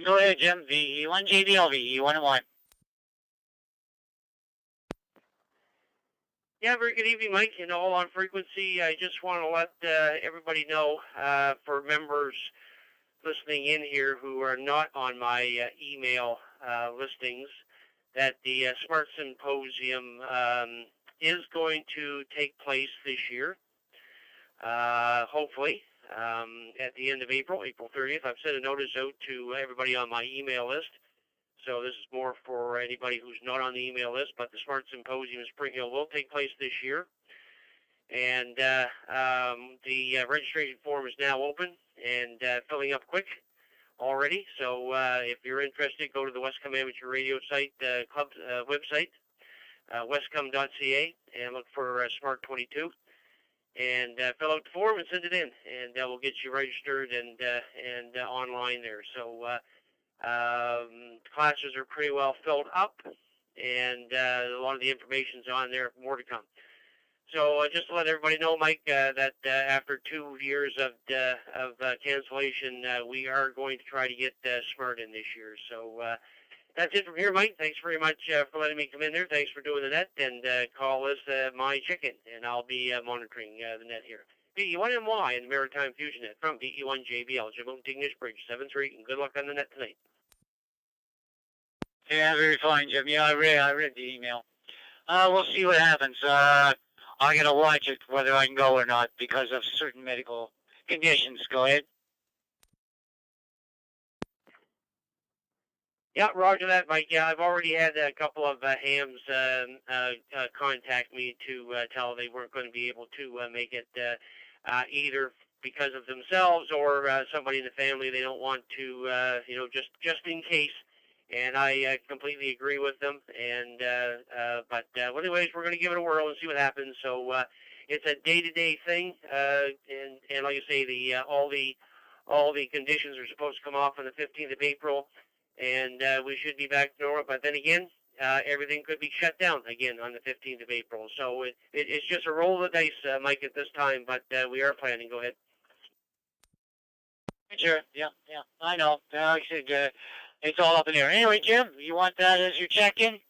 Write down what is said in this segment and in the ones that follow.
Go ahead, Jim. VE1 JBL, VE1 and 1. Yeah, very good evening, Mike. And all on frequency. I just want to let everybody know, for members listening in here who are not on my email listings, that the Smart Symposium is going to take place this year, hopefully, at the end of April, April 30th. I've sent a notice out to everybody on my email list. So this is more for anybody who's not on the email list, but the Smart Symposium Spring Hill will take place this year. And the registration form is now open and filling up quick already. So if you're interested, go to the Westcom Amateur Radio site, club website, westcom.ca, and look for Smart 22. And fill out the form and send it in, and we'll get you registered and online there. So classes are pretty well filled up, and a lot of the information's on there. More to come. So just to let everybody know, Mike, that after 2 years of cancellation, we are going to try to get Smart in this year. So that's it from here, Mike. Thanks very much for letting me come in there. Thanks for doing the net, and call us my chicken, and I'll be monitoring the net here. VE1MY and Maritime Fusion net from VE1JBL, Jim English Bridge 7-3, and good luck on the net tonight. Yeah, very fine, Jim. Yeah, I read the email. We'll see what happens. I'm going to watch it, whether I can go or not, because of certain medical conditions. Go ahead. Yeah, roger that, Mike. Yeah, I've already had a couple of hams contact me to tell they weren't going to be able to make it either because of themselves or somebody in the family they don't want to, just in case. And I completely agree with them. And but anyways, we're going to give it a whirl and see what happens. So it's a day-to-day thing, and like I say, all the conditions are supposed to come off on the 15th of April. And we should be back to normal. But then again, everything could be shut down again on the 15th of April. So it's just a roll of the dice, Mike, at this time. But we are planning. Go ahead. Sure. Yeah. I know. I said it's all up in the air. Anyway, Jim, you want that as your check-in?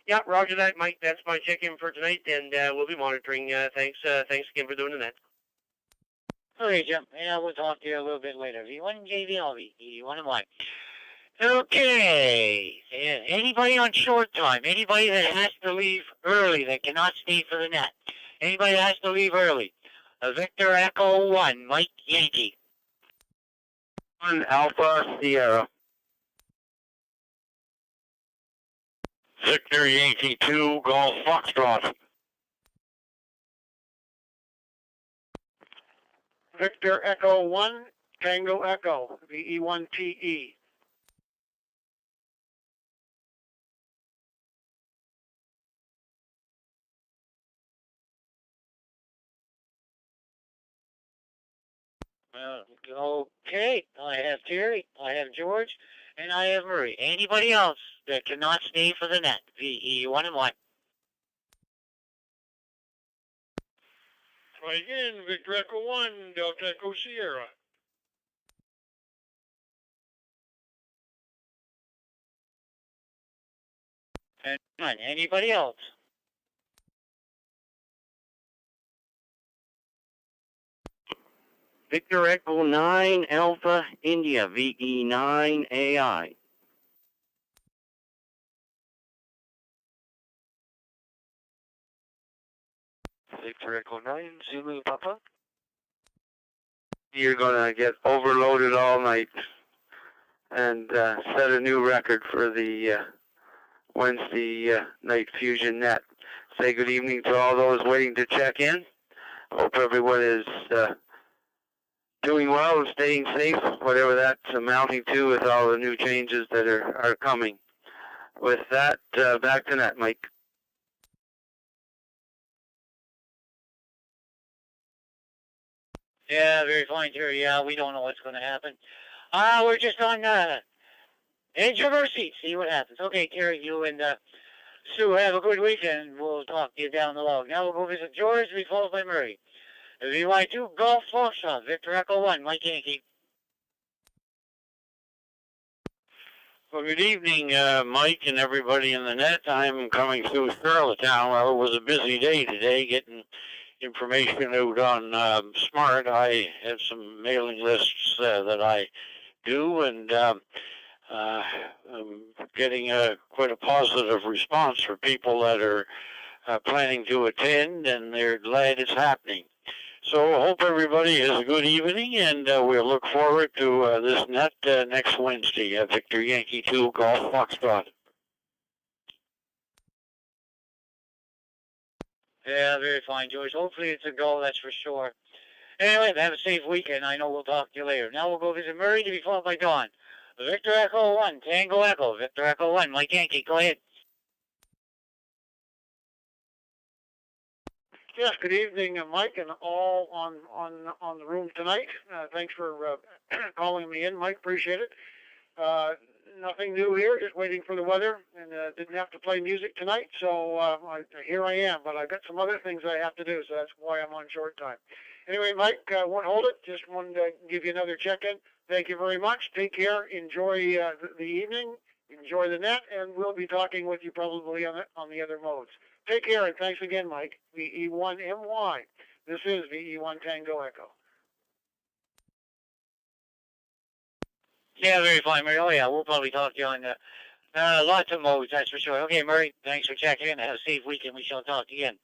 Yeah, roger that, Mike. That's my check-in for tonight, and we'll be monitoring. Thanks again for doing that. Okay, Jim. Yeah, we'll talk to you a little bit later. V1 JVL, V1 and 1. Okay. Yeah, anybody on short time, anybody that has to leave early, that cannot stay for the net, anybody that has to leave early, Victor Echo 1, Mike Yankee. 1 Alpha Sierra. Victor Yankee 2 Golf Foxtrot. Victor Echo 1, Tango Echo, VE1TE. Okay, I have Terry, I have George, and I have Murray. Anybody else that cannot stay for the net? VE1 and 1. Try again, Victor Echo 1, Delta Echo Sierra. And none. Anybody else? Victor Echo 9 Alpha India, VE9 AI. Victor Echo 9 Zulu Papa. You're going to get overloaded all night and set a new record for the Wednesday night Fusion net. Say good evening to all those waiting to check in. Hope everyone is doing well and staying safe, whatever that's amounting to with all the new changes that are coming. With that, back to net, Mike. Yeah, very fine, Terry. Yeah, we don't know what's going to happen. We're just on edge of our seat. See what happens. Okay, Terry, you and Sue have a good weekend. We'll talk to you down the log. Now we'll go visit George, be followed by Murray. VY2 Golf Foxtrot, Victor Echo 1, Mike Yankee. Well, good evening, Mike and everybody in the net. I'm coming through Charlottetown. Well, it was a busy day today getting information out on Smart. I have some mailing lists that I do, and I'm getting quite a positive response for people that are planning to attend, and they're glad it's happening. So I hope everybody has a good evening, and we'll look forward to this net next Wednesday. Victor Yankee 2 Golf Foxtrot. Yeah, very fine, George. Hopefully it's a go, that's for sure. Anyway, have a safe weekend. I know we'll talk to you later. Now we'll go visit Murray to be followed by Dawn. Victor Echo 1, Tango Echo. Victor Echo 1, Mike Yankee, go ahead. Yes, good evening, Mike, and all on the room tonight. Thanks for calling me in, Mike. Appreciate it. Nothing new here, just waiting for the weather, and didn't have to play music tonight, so here I am. But I've got some other things I have to do, so that's why I'm on short time. Anyway, Mike, won't hold it. Just wanted to give you another check-in. Thank you very much. Take care. Enjoy the evening. Enjoy the net, and we'll be talking with you probably on the other modes. Take care, and thanks again, Mike. VE1MY. This is VE1 Tango Echo. Yeah, very fine, Murray. Oh, yeah, we'll probably talk to you on lots of modes, that's for sure. Okay, Murray, thanks for checking in. Have a safe weekend. We shall talk again.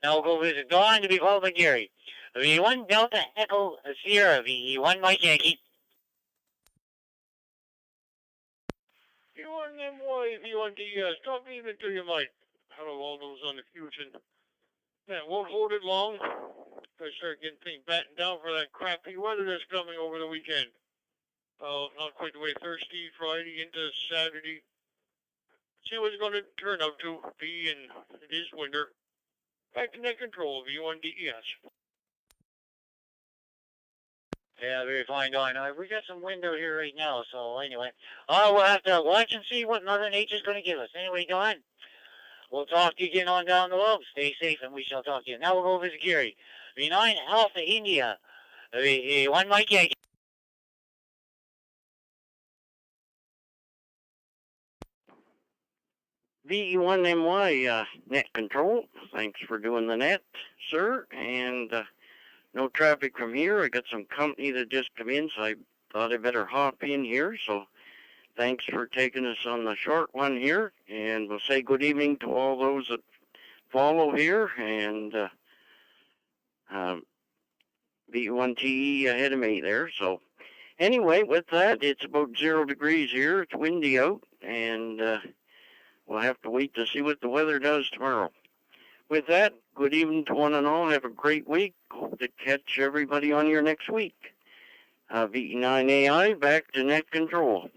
Now we'll go visit Dawn to be followed by Gary. VE1 Delta Echo Sierra. VE1 Mike Yankee. V1MY, V1DS. Talk even to you, Mike. Hello, all those on the Fusion. Yeah, won't hold it long. I start getting things battened down for that crappy weather that's coming over the weekend. Not quite the way Thursday, Friday, into Saturday. See what it's going to turn out to be, and it is winter. Back to net control, V1DES. Yeah, very fine, Dawn. We got some wind out here right now, so anyway. We'll have to watch and see what Mother Nature's going to give us. Anyway, Dawn, we'll talk to you again on down the road. Stay safe, and we shall talk to you. Now we'll go visit Gary. V9 Alpha India. V1 Mike Yankee. VE1MY net control. Thanks for doing the net, sir. And no traffic from here. I got some company that just come in, so I thought I better hop in here. So thanks for taking us on the short one here. And we'll say good evening to all those that follow here. And V1TE ahead of me there. So anyway, with that, it's about 0 degrees here. It's windy out. And we'll have to wait to see what the weather does tomorrow. With that, good evening to one and all. Have a great week. Hope to catch everybody on here next week. VE9AI, back to net control.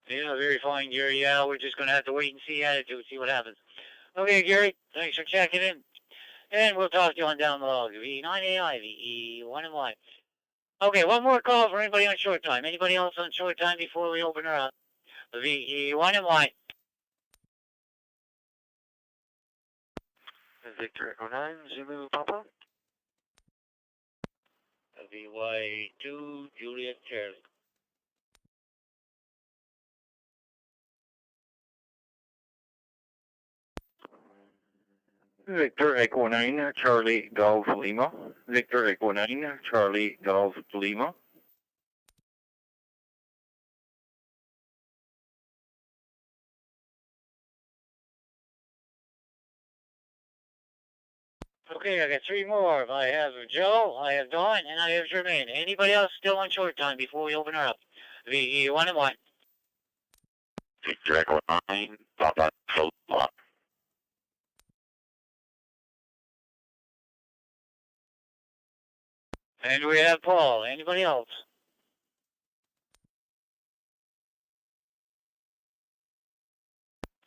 Yeah, very fine, Gary. Yeah, we're just going to have to wait and see attitude, see what happens. Okay, Gary, thanks for checking in. And we'll talk to you on down the log. VE9AI, VE1MY. Okay, one more call for anybody on short time. Anybody else on short time before we open her up? VE1MY. Victor Echo 9, Zulu Papa. VY2, Juliet Charlie. Victor Echo 9, Charlie Golf Lima. Victor Echo 9, Charlie Golf Lima. Okay, I got 3 more. I have Joe, I have Dawn, and I have Jermaine. Anybody else still on short time before we open her up? VE1MY. Victor Echo 9, Papa Lima. And we have Paul. Anybody else?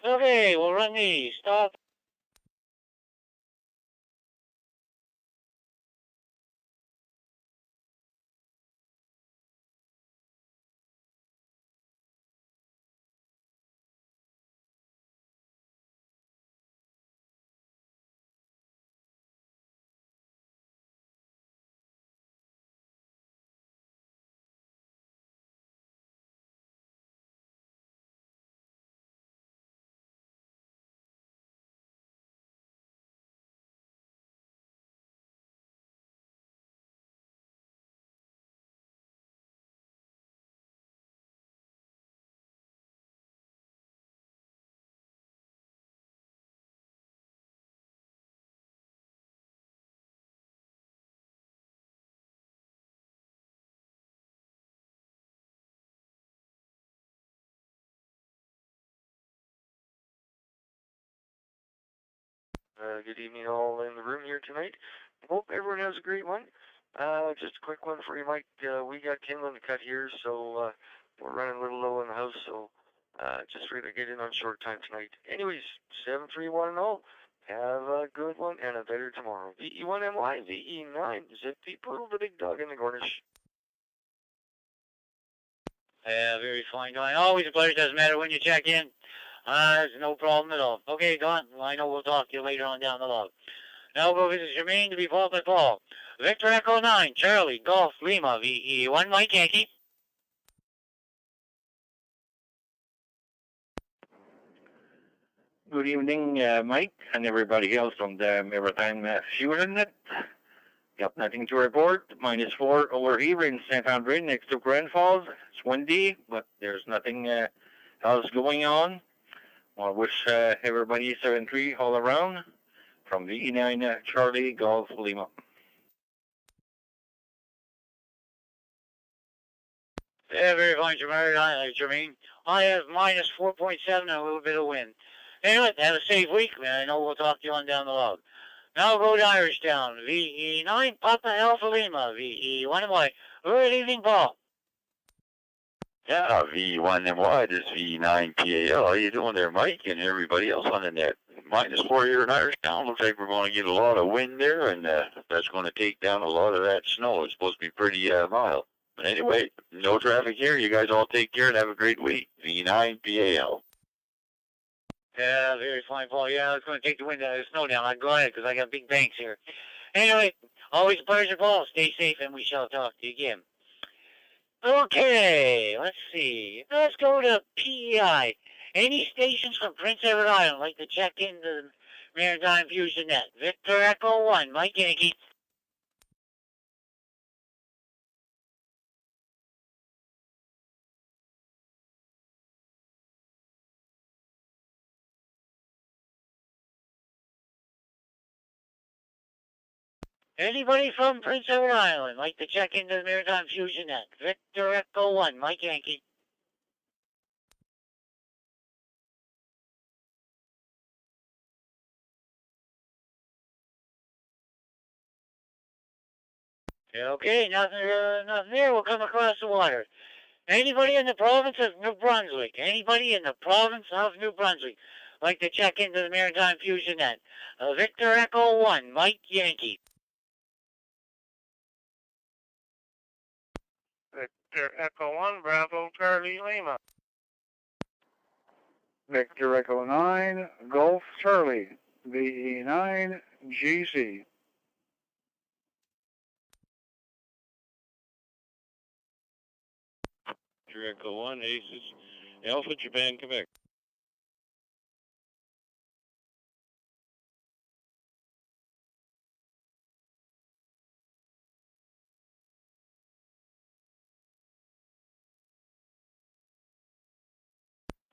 Okay, we'll run these. Stop. Good evening, all in the room here tonight. Hope everyone has a great one. Just a quick one for you, Mike. We got kindling to cut here, so we're running a little low in the house, so just figured I'd get in on short time tonight. Anyways, 731 have a good one and a better tomorrow. VE1MY, VE9, Zippy Poodle, the big dog in the Cornish. Yeah, very fine, Don. Always a pleasure. Doesn't matter when you check in. There's no problem at all. Okay, Don. I know we'll talk to you later on down the log. Now we'll go visit Jermaine to be followed by Paul. Victor Echo 9, Charlie, Golf, Lima, VE1, Mike Yankee. Good evening, Mike, and everybody else on the Maritime Fusion. Got nothing to report. -4 over here in St. Andre next to Grand Falls. It's windy, but there's nothing else going on. I wish everybody 7-3 all around. From VE9, Charlie, Golf, Lima. Yeah, very fine, Jermaine. I have -4.7 and a little bit of wind. Anyway, have a safe week. I know we'll talk to you on down the log. Now go to Irishtown. VE9, Papa Alpha Lima. VE1MY. Good evening, Paul. Yeah, V1MY, this V9PAL. How you doing there, Mike, and everybody else on the net? -4 here in Irishtown. Looks like we're going to get a lot of wind there, and that's going to take down a lot of that snow. It's supposed to be pretty mild. But anyway, no traffic here. You guys all take care and have a great week. V9PAL. Yeah, very fine, Paul. Yeah, it's going to take the wind out of the snow down. I'd go ahead because I got big banks here. Anyway, always a pleasure, Paul. Stay safe, and we shall talk to you again. Okay, let's see. Let's go to PEI. Any stations from Prince Edward Island like to check into the Maritime Fusion net? Victor Echo 1, Mike Yankee. Anybody from Prince Edward Island like to check into the Maritime Fusion net? Victor Echo 1, Mike Yankee. Okay, nothing there. We'll come across the water. Anybody in the province of New Brunswick? Anybody in the province of New Brunswick like to check into the Maritime Fusion net? Victor Echo 1, Mike Yankee. Victor Echo 1, Bravo, Charlie, Lima. Victor Echo 9, Golf Charlie, VE9, GC. Victor Echo 1, Aces, Alpha, Japan, Quebec.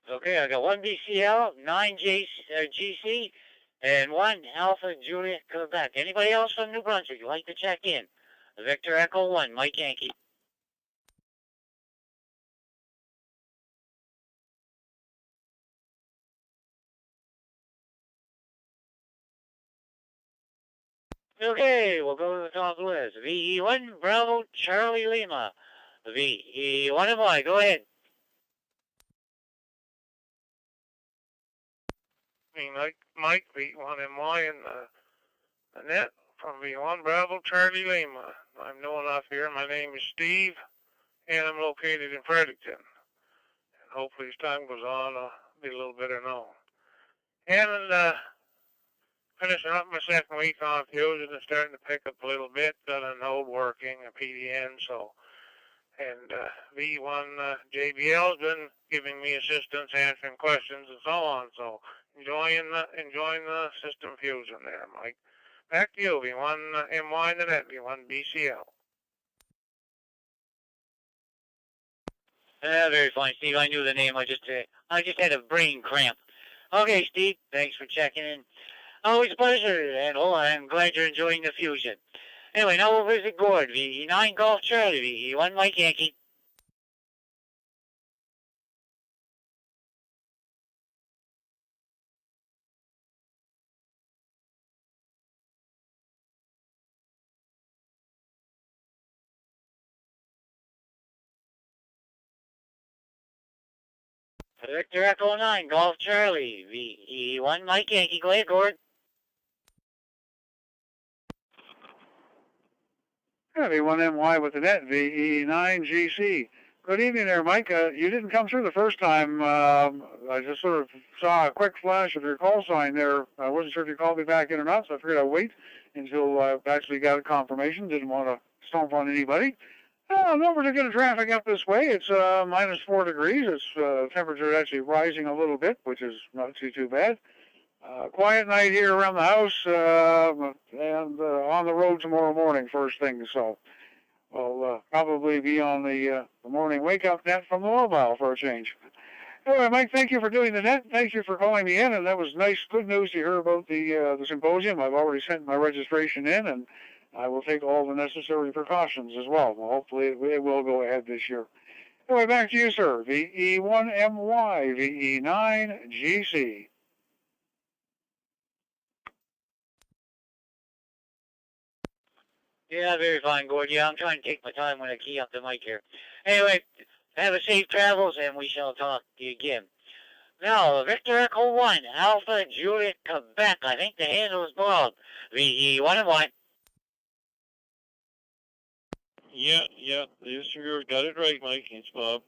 Okay, I got 1 BCL, 9 GC, and 1 Alpha Juliet Quebec. Anybody else from New Brunswick you'd like to check in? Victor Echo 1, Mike Yankee. Okay, we'll go to the top of the list. VE1, Bravo, Charlie, Lima. VE1MY, go ahead. Mike, V1MY in the net from V1 Bravo Charlie Lima. I'm known off here. My name is Steve, and I'm located in Fredericton. And hopefully as time goes on, I'll be a little better known. And finishing up my second week on Fusion and starting to pick up a little bit. Got an old working, a PDN, so. And V1 JBL's been giving me assistance, answering questions, and so on. So enjoying the system fusion there, Mike. Back to you, V1 MY in the net, V1 BCL. Very fine, Steve. I knew the name. I just had a brain cramp. Okay, Steve. Thanks for checking in. Always a pleasure, and I'm glad you're enjoying the fusion. Anyway, now we'll visit Gord. VE9 Golf Charlie. VE1 Mike Yankee. Victor Echo 9, Golf Charlie, VE1 Mike Yankee. Go ahead, Gord. V1MY with the net, VE9GC. Good evening there, Mike. You didn't come through the first time. I just sort of saw a quick flash of your call sign there. I wasn't sure if you called me back in or not, so I figured I'd wait until I actually got a confirmation. Didn't want to stomp on anybody. No particular traffic up this way. It's minus 4 degrees. It's temperature actually rising a little bit, which is not too bad. Quiet night here around the house, and on the road tomorrow morning, first thing. So we'll probably be on the morning wake-up net from the mobile for a change. Anyway, Mike, thank you for doing the net. Thank you for calling me in, and that was nice, good news to hear about the symposium. I've already sent my registration in, and I will take all the necessary precautions as well. Hopefully it will go ahead this year. Anyway, back to you, sir. VE1MY, VE9GC. Yeah, very fine, Gord. Yeah, I'm trying to take my time when I key up the mic here. Anyway, have a safe travels, and we shall talk to you again. Now, Victor Echo 1, Alpha Juliet, Quebec. I think the handle is Bob. VE1MY. Yeah, yes, you got it right, Mike. It's Bob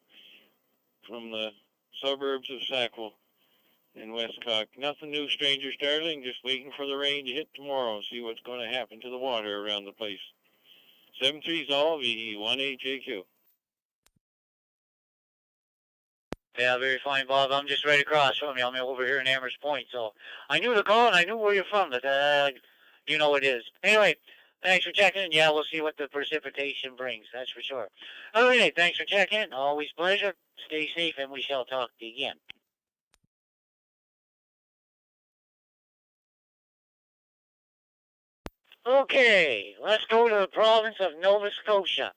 from the suburbs of Sackville in Westcock. Nothing new, stranger startling, just waiting for the rain to hit tomorrow and see what's going to happen to the water around the place. 7-3's all, VE1AJQ. Yeah, very fine, Bob. I'm just right across from you. I'm over here in Amherst Point, so I knew the call and I knew where you're from, but you know it is. Anyway, thanks for checking in. Yeah, we'll see what the precipitation brings, that's for sure. Okay, thanks for checking in. Always a pleasure. Stay safe, and we shall talk to you again. Okay, let's go to the province of Nova Scotia.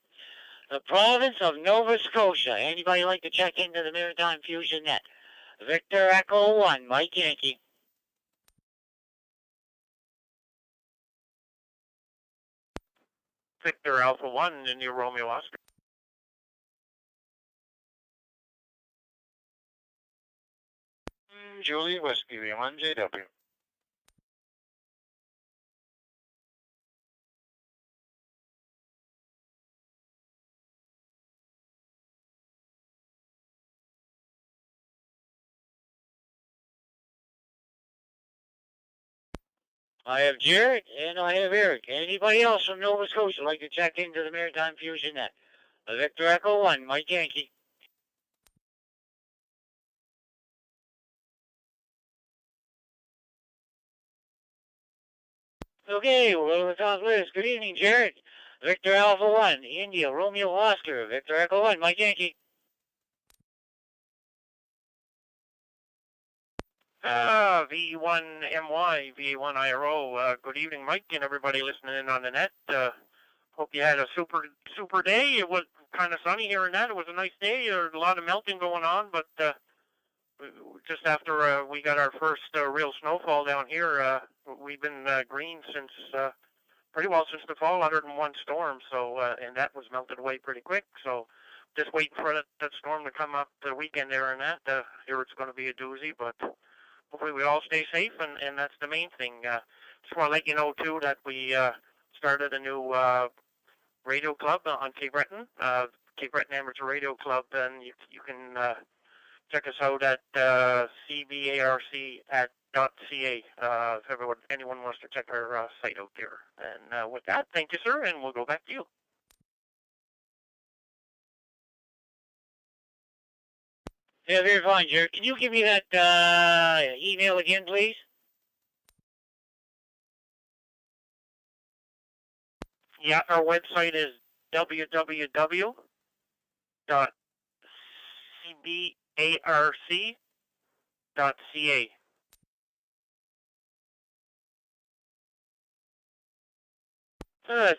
The province of Nova Scotia. Anybody like to check into the Maritime Fusion net? Victor Echo 1, Mike Yankee. Victor Alpha 1, India Romeo Oscar. Julie Whiskey, V1JW. I have Jared, and I have Eric. Anybody else from Nova Scotia like to check into the Maritime Fusion net? Victor Echo 1, Mike Yankee. Okay, we'll go to the top list. Good evening, Jared. Victor Alpha 1, India, Romeo Oscar. Victor Echo 1, Mike Yankee. V1MY, V1IRO. Good evening, Mike, and everybody listening in on the net. Hope you had a super day. It was kind of sunny here and that. It was a nice day. There was a lot of melting going on, but just after we got our first real snowfall down here, we've been green since pretty well since the fall, other than one storm. So and that was melted away pretty quick. So just waiting for that storm to come up the weekend there and that. Here it's going to be a doozy, but hopefully we all stay safe, and that's the main thing. Just want to let you know too that we started a new radio club on Cape Breton, Cape Breton Amateur Radio Club, and you can check us out at cbarc.ca if anyone wants to check our site out there. And with that, thank you, sir, and we'll go back to you. Yeah, very fine, Jared. Can you give me that email again, please? Yeah, our website is www.cbarc.ca.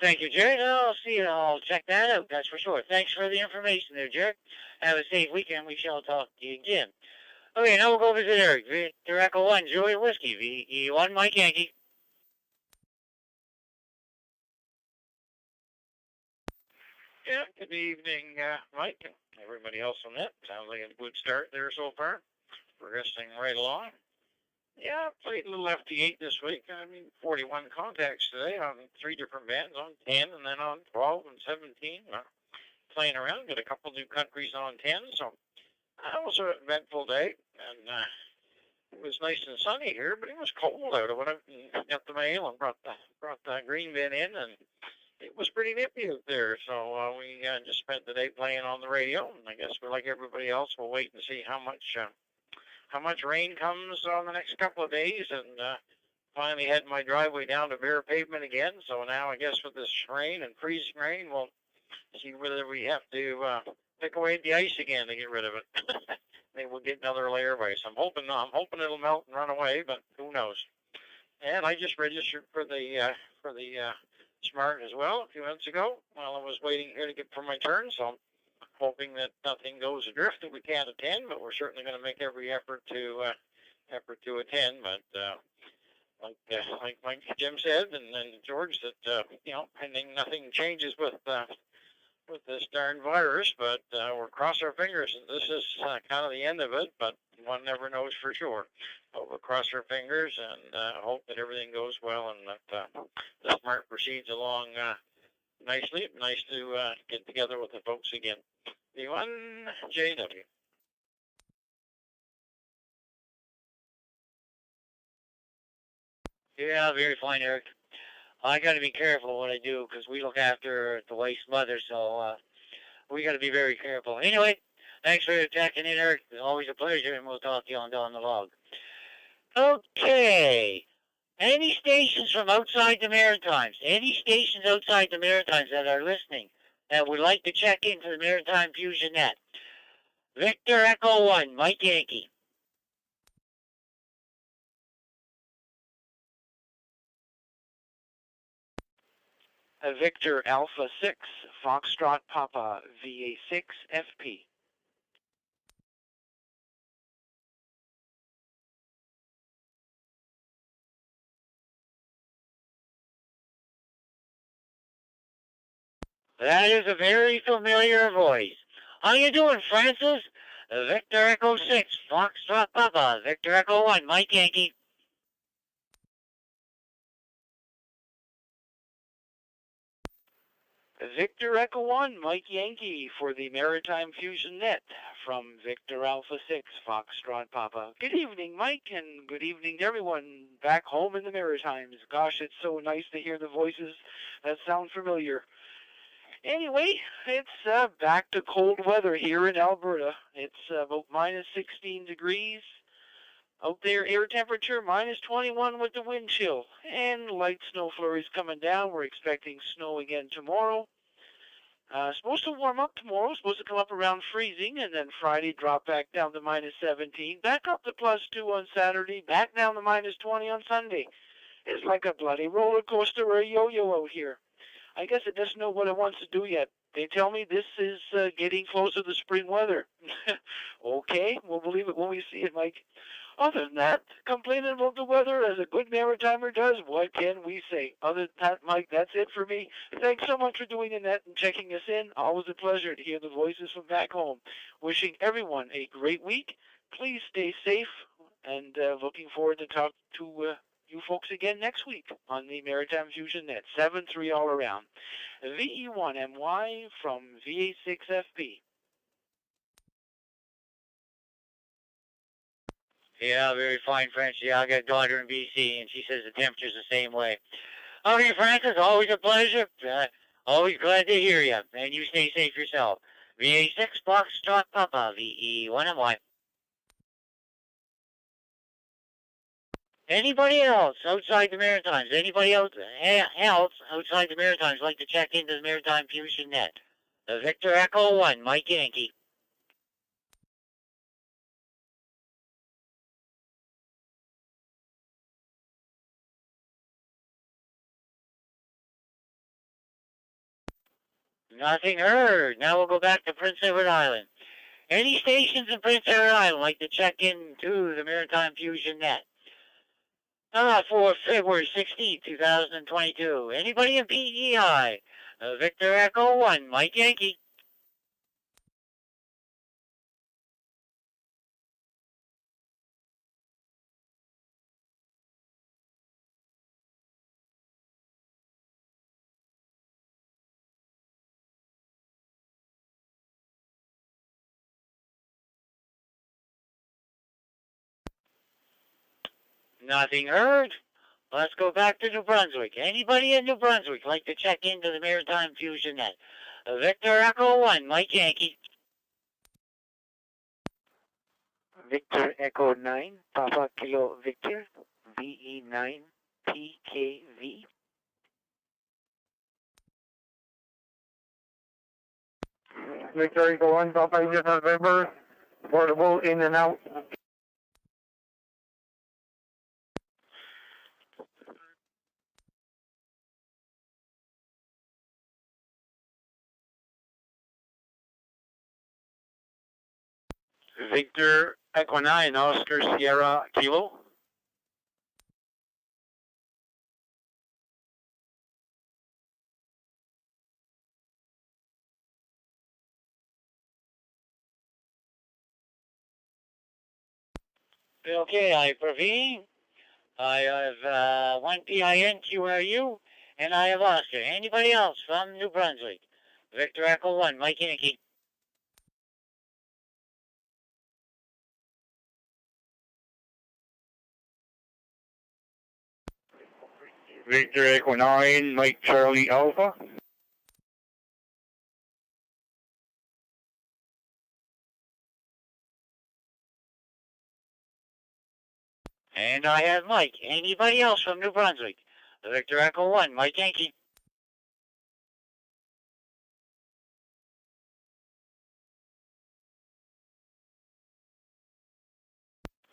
Thank you, Jared. I'll check that out, that's for sure. Thanks for the information there, Jared. Have a safe weekend. We shall talk to you again. Okay, now we'll go visit Eric. Victor Echo 1, Juliet Whiskey, VE1, Mike Yankee. Yeah, good evening, Mike, and everybody else on that. Sounds like a good start there so far. progressing right along. Yeah, played a little FT8 this week. I mean, 41 contacts today on 3 different bands, on 10 and then on 12 and 17. Playing around, got a couple new countries on 10, so that was an eventful day. And it was nice and sunny here, but it was cold out. I went out and got the mail and brought the green bin in, and it was pretty nippy out there. So we just spent the day playing on the radio, and I guess we're like everybody else. We'll wait and see how much rain comes on the next couple of days, and finally had my driveway down to bare pavement again. So now I guess with this rain and freezing rain, we'll see whether we have to pick away at the ice again to get rid of it. Maybe we'll get another layer of ice. I'm hoping it'll melt and run away, but who knows? And I just registered for the Smart as well a few minutes ago while I was waiting here to get for my turn. So I'm hoping that nothing goes adrift that we can't attend, but we're certainly going to make every effort to attend. But like Jim said and George, that pending nothing changes with this darn virus, but we'll cross our fingers that this is kind of the end of it, but one never knows for sure. But we'll cross our fingers and hope that everything goes well and that the Smart proceeds along nicely. Nice to get together with the folks again. V1JW. Yeah, very fine, Eric. I got to be careful what I do because we look after the wife's mother, so we got to be very careful. Anyway, thanks for checking in, Eric. It's always a pleasure, and we'll talk to you on Down the Log. Okay. Any stations from outside the Maritimes, any stations outside the Maritimes that are listening that would like to check into the Maritime Fusion net. Victor Echo 1, Mike Yankee. Victor Alpha 6, Foxtrot Papa, VA6 FP. That is a very familiar voice. How you doing, Francis? Victor Echo 6, Foxtrot Papa, Victor Echo 1, Mike Yankee. Victor Echo 1, Mike Yankee for the Maritime Fusion net from Victor Alpha 6, Foxtrot Papa. Good evening, Mike, and good evening to everyone back home in the Maritimes. Gosh, it's so nice to hear the voices that sound familiar. Anyway, it's back to cold weather here in Alberta. It's about minus 16 degrees. Out there, air temperature minus 21 with the wind chill. And light snow flurries coming down. We're expecting snow again tomorrow. Supposed to warm up tomorrow. Supposed to come up around freezing. And then Friday drop back down to minus 17. Back up to plus 2 on Saturday. Back down to minus 20 on Sunday. It's like a bloody roller coaster or a yo-yo out here. I guess it doesn't know what it wants to do yet. They tell me this is getting closer to spring weather. Okay, we'll believe it when we see it, Mike. Other than that, complaining about the weather as a good maritimer does, what can we say? Other than that, Mike, that's it for me. Thanks so much for doing the net and checking us in. Always a pleasure to hear the voices from back home. Wishing everyone a great week. Please stay safe, and looking forward to talk to you folks again next week on the Maritime Fusion net. 7-3 all around. VE1MY from VA6FP. Yeah, very fine, Francis. Yeah, I got a daughter in BC, and she says the temperature's the same way. Okay, Francis, always a pleasure. Always glad to hear you, and you stay safe yourself. VA6 Foxtrot Papa, VE1MY. Anybody else outside the Maritimes? Anybody else outside the Maritimes like to check into the Maritime Fusion net? The Victor Echo 1, Mike Yankee. Nothing heard. Now we'll go back to Prince Edward Island. Any stations in Prince Edward Island like to check into the Maritime Fusion net? For February 16, 2022. Anybody in PEI? Victor Echo 1, Mike Yankee. Nothing heard. Let's go back to New Brunswick. Anybody in New Brunswick like to check into the Maritime Fusion net? Victor Echo 1, Mike Yankee. Victor Echo 9, Papa Kilo Victor, VE9, PKV. Victor Echo 1, Papa India November, portable in and out. Victor Echo 9, Oscar Sierra Kilo. Okay, I Praveen. I have one PIN QRU, and I have Oscar. Anybody else from New Brunswick? Victor Echo 1, Mike Yankee. Victor Echo 9, Mike Charlie Alpha. And I have Mike. Anybody else from New Brunswick? Victor Echo 1, Mike Yankee.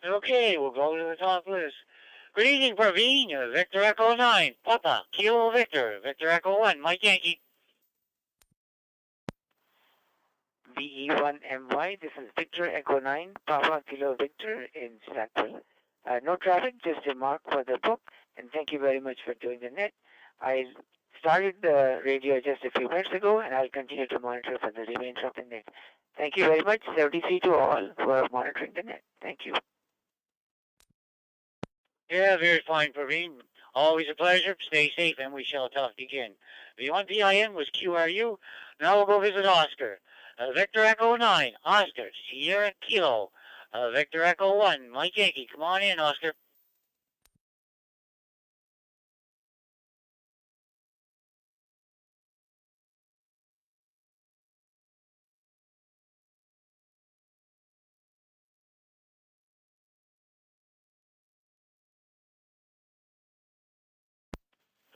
Okay, we'll go to the top list. Good evening, Praveen. Victor Echo 9, Papa, Kilo Victor. Victor Echo 1, Mike Yankee. VE1MY, this is Victor Echo 9, Papa Kilo Victor in Sackville. No traffic, just a mark for the book, and thank you very much for doing the net. I started the radio just a few minutes ago, and I'll continue to monitor for the remainder of the net. Thank you very much, 73 to all who are monitoring the net. Thank you. Yeah, very fine, Praveen. Always a pleasure. Stay safe, and we shall talk again. The one PIN was QRU. Now we'll go visit Oscar. Victor Echo 9, Oscar, Sierra Kilo. Victor Echo 1, Mike Yankee. Come on in, Oscar.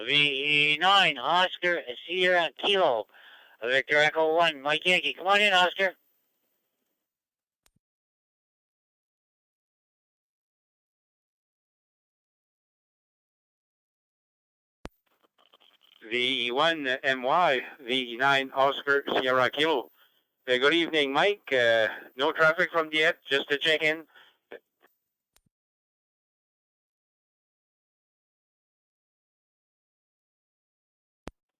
VE9, Oscar, Sierra Kilo. Victor Echo 1, Mike Yankee. Come on in, Oscar. VE1MY, VE9 Oscar Sierra Kilo. Good evening, Mike. No traffic from the yet, just to check in.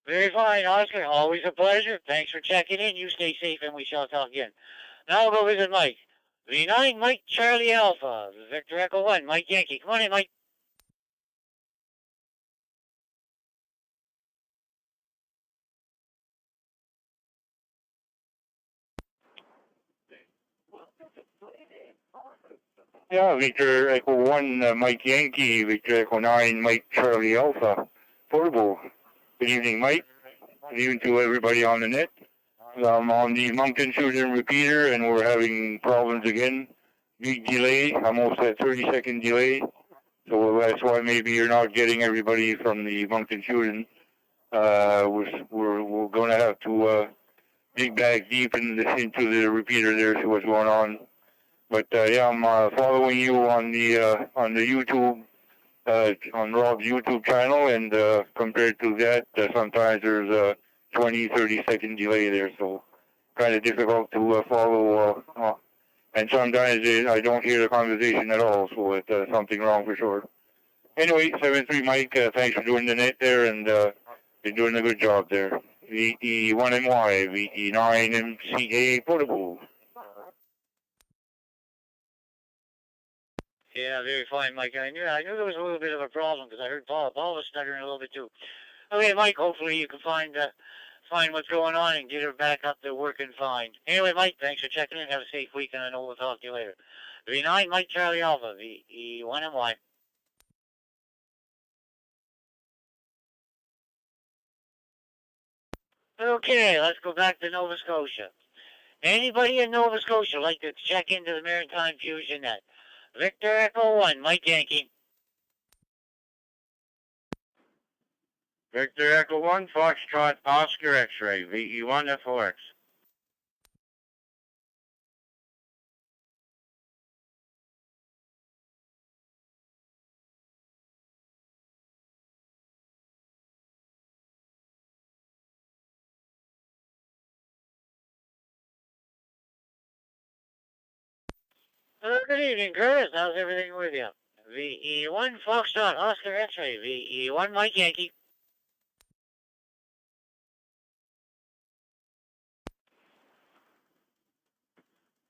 Very fine, Oscar. Always a pleasure. Thanks for checking in. You stay safe, and we shall talk again. Now we'll go visit Mike. V9, Mike Charlie Alpha. Victor Echo 1, Mike Yankee. Come on in, Mike. Yeah, Victor Echo 1, Mike Yankee, Victor Echo 9, Mike Charlie Alpha, portable. Good evening, Mike. Good evening to everybody on the net. I'm on the Moncton Fusion repeater, and we're having problems again. Big delay, almost a 30-second delay. So that's why maybe you're not getting everybody from the Moncton Fusion. We're going to have to dig back deep into the repeater there, see what's going on. But yeah, I'm following you on the YouTube, on Rob's YouTube channel, and compared to that, sometimes there's a 20, 30-second delay there, so kind of difficult to follow. And sometimes I don't hear the conversation at all, so it's something wrong for sure. Anyway, 7-3 Mike, thanks for doing the net there, and you're doing a good job there. VE1MY, VE9MCA portable. Yeah, very fine, Mike. I knew there was a little bit of a problem because I heard Paul was stuttering a little bit too. Okay, Mike, hopefully you can find what's going on and get her back up to working fine. Anyway, Mike, thanks for checking in. Have a safe week, and I know we'll talk to you later. V9, Mike Charlie Alpha, VE1MY. Okay, let's go back to Nova Scotia. Anybody in Nova Scotia like to check into the Maritime Fusion net? Victor Echo 1, Mike Yankee. Victor Echo 1, Foxtrot, Oscar X-Ray, VE1 FOX. Good evening, Curtis. How's everything with you? VE1 Foxtrot, Oscar X-Ray, VE1 Mike Yankee.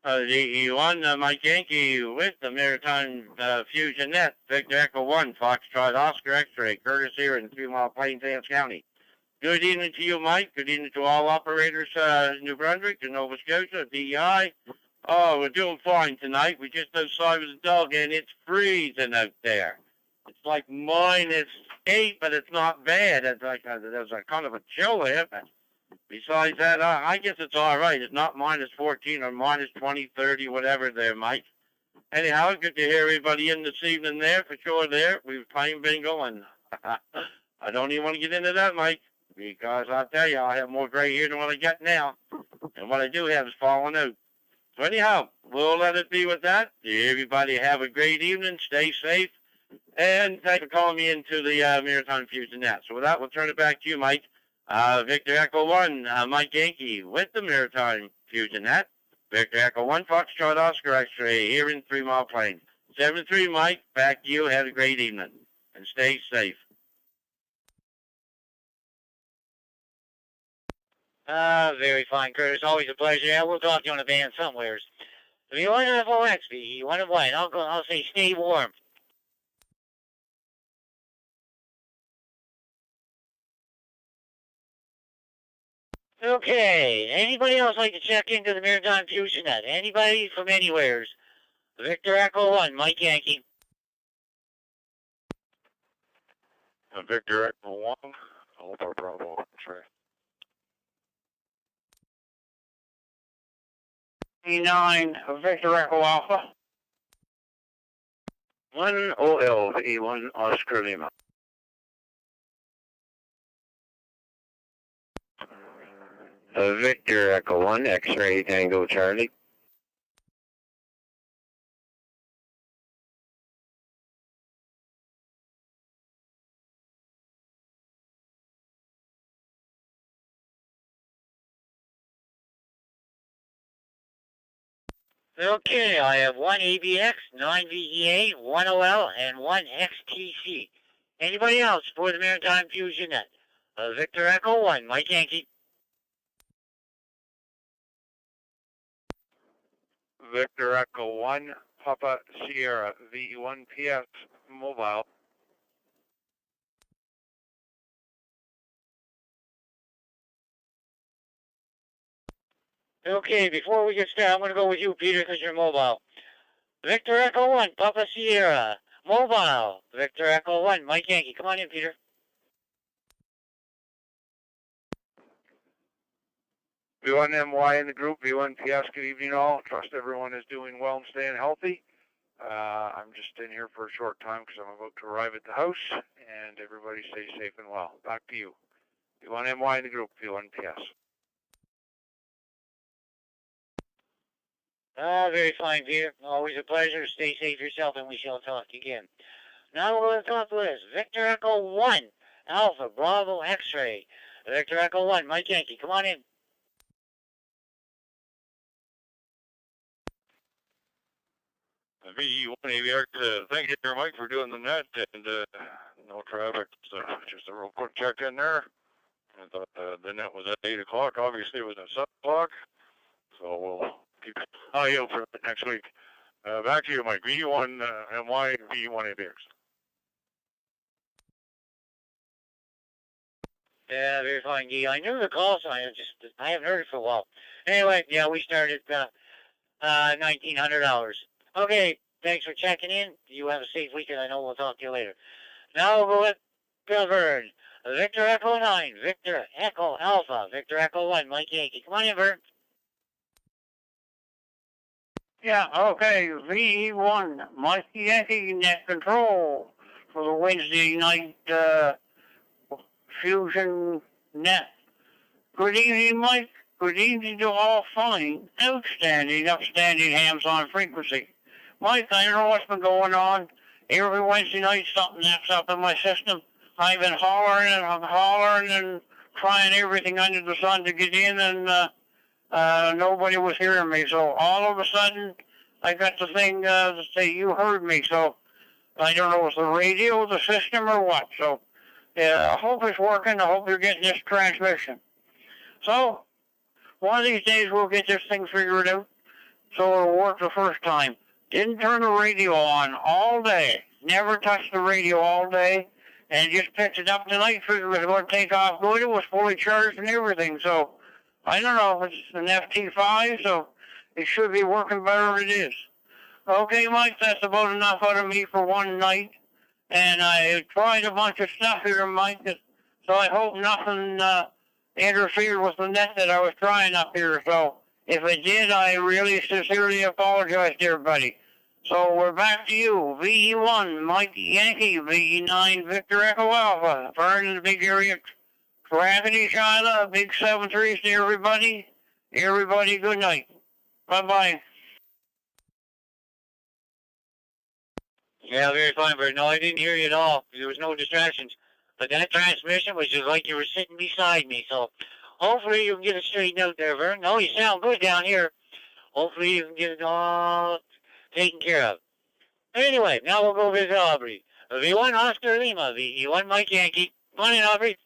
VE1 Mike Yankee with the Maritime Fusion net. Victor Echo 1, Foxtrot, Oscar X-Ray, Curtis here in 3 Mile Plains, Vance County. Good evening to you, Mike. Good evening to all operators, New Brunswick and Nova Scotia, DEI. Oh, we're doing fine tonight. We just outside with the dog, and it's freezing out there. It's like -8, but it's not bad. It's like there's a kind of a chill there. But besides that, I guess it's all right. It's not -14 or -20, 30, whatever there, Mike. Anyhow, good to hear everybody in this evening there, for sure there. We were playing bingo, and I don't even want to get into that, Mike, because I'll tell you, I have more gray hair than what I got now, and what I do have is falling out. So anyhow, we'll let it be with that. Everybody have a great evening. Stay safe. And thanks for calling me into the Maritime Fusion net. So with that, we'll turn it back to you, Mike. Victor Echo 1, Mike Yankee with the Maritime Fusion net. Victor Echo 1, Foxtrot, Oscar X-Ray here in 3 Mile Plains. 7-3, Mike. Back to you. Have a great evening. And stay safe. Very fine, Curtis. Always a pleasure. Yeah, we'll talk to you on a band somewheres. V1 FOX, V1 White. I'll say stay warm. Okay. Anybody else like to check into the Maritime Fusion net? Anybody from anywheres? Victor Echo 1, Mike Yankee. Victor Echo 1, Alpha Bravo, Trey. 9, Victor Echo Alpha. 1 OL, E1 Oscar Lima. Victor Echo 1, X-Ray Tango Charlie. Okay, I have 1 ABX, 9 VEA, 1 OL, and 1 XTC. Anybody else for the Maritime Fusion net? Victor Echo 1, Mike Yankee. Victor Echo 1, Papa Sierra, VE1 PS Mobile. Okay, before we get started, I'm going to go with you, Peter, because you're mobile. Victor Echo 1, Papa Sierra, mobile. Victor Echo 1, Mike Yankee. Come on in, Peter. V1MY in the group, V1 PS, good evening all. Trust everyone is doing well and staying healthy. I'm just in here for a short time because I'm about to arrive at the house, and everybody stay safe and well. Back to you. V1MY in the group, V1 PS. Very fine, Peter. Always a pleasure. Stay safe yourself, and we shall talk again. Now we're going to talk with Victor Echo 1, Alpha Bravo X-Ray. Victor Echo 1, Mike Yankee. Come on in. VE1 AVX, thank you there, Mike, for doing the net, and no traffic, so just a real quick check in there. I thought the net was at 8 o'clock, obviously it was at 7 o'clock, so we'll keep an eye out for it next week. Back to you, Mike, VE1 MY, VE1 AVX. Yeah, very fine, Guy. I knew the call sign, I haven't heard it for a while. Anyway, yeah, we started 1900 hours. Okay, thanks for checking in. You have a safe weekend. I know we'll talk to you later. Now we'll go with Govern. Victor Echo 9, Victor Echo Alpha, Victor Echo 1, Mike Yankee. Come on in, Vern. Yeah, okay, VE1, Mike Yankee net control for the Wednesday night Fusion net. Good evening, Mike. Good evening to all fine, outstanding, upstanding hams on frequency. Mike, I don't know what's been going on. Every Wednesday night something acts up in my system. I've been hollering and trying everything under the sun to get in, and nobody was hearing me. So all of a sudden, I got the thing to say you heard me. So I don't know if it's the radio, the system, or what. So yeah, I hope it's working. I hope you're getting this transmission. So one of these days we'll get this thing figured out so it'll work the first time. Didn't turn the radio on all day. Never touched the radio all day. And just picked it up tonight. Figured it was going to take off good. It was fully charged and everything. So I don't know if it's an FT5, so it should be working better than it is. Okay, Mike, that's about enough out of me for one night. And I tried a bunch of stuff here, Mike, so I hope nothing interfered with the net that I was trying up here. So if it did, I really sincerely apologize to everybody. So we're back to you. VE1, Mike Yankee, VE9, Victor Echo Alpha. Burn in the big area. Gravity, China, big 7-3s to everybody. Everybody, good night. Bye-bye. Yeah, very fine, Vern. No, I didn't hear you at all. There was no distractions. But that transmission was just like you were sitting beside me. So hopefully you can get it straightened out there, Vern. No, you sound good down here. Hopefully you can get it all taken care of. Anyway, now we'll go visit Aubrey. V1 Oscar Lima, V1 Mike Yankee. Come on in, Aubrey.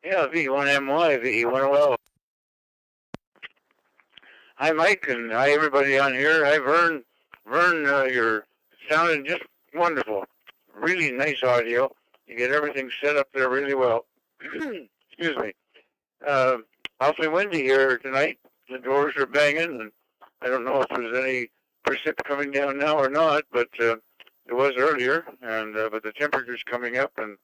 Yeah, V1MY, V1OL. Hi, Mike, and hi, everybody on here. Hi, Vern. Vern, you're sounding just wonderful. Really nice audio. You get everything set up there really well. Excuse me. Awfully windy here tonight. The doors are banging, and I don't know if there's any precip coming down now or not, but it was earlier, and but the temperature's coming up, and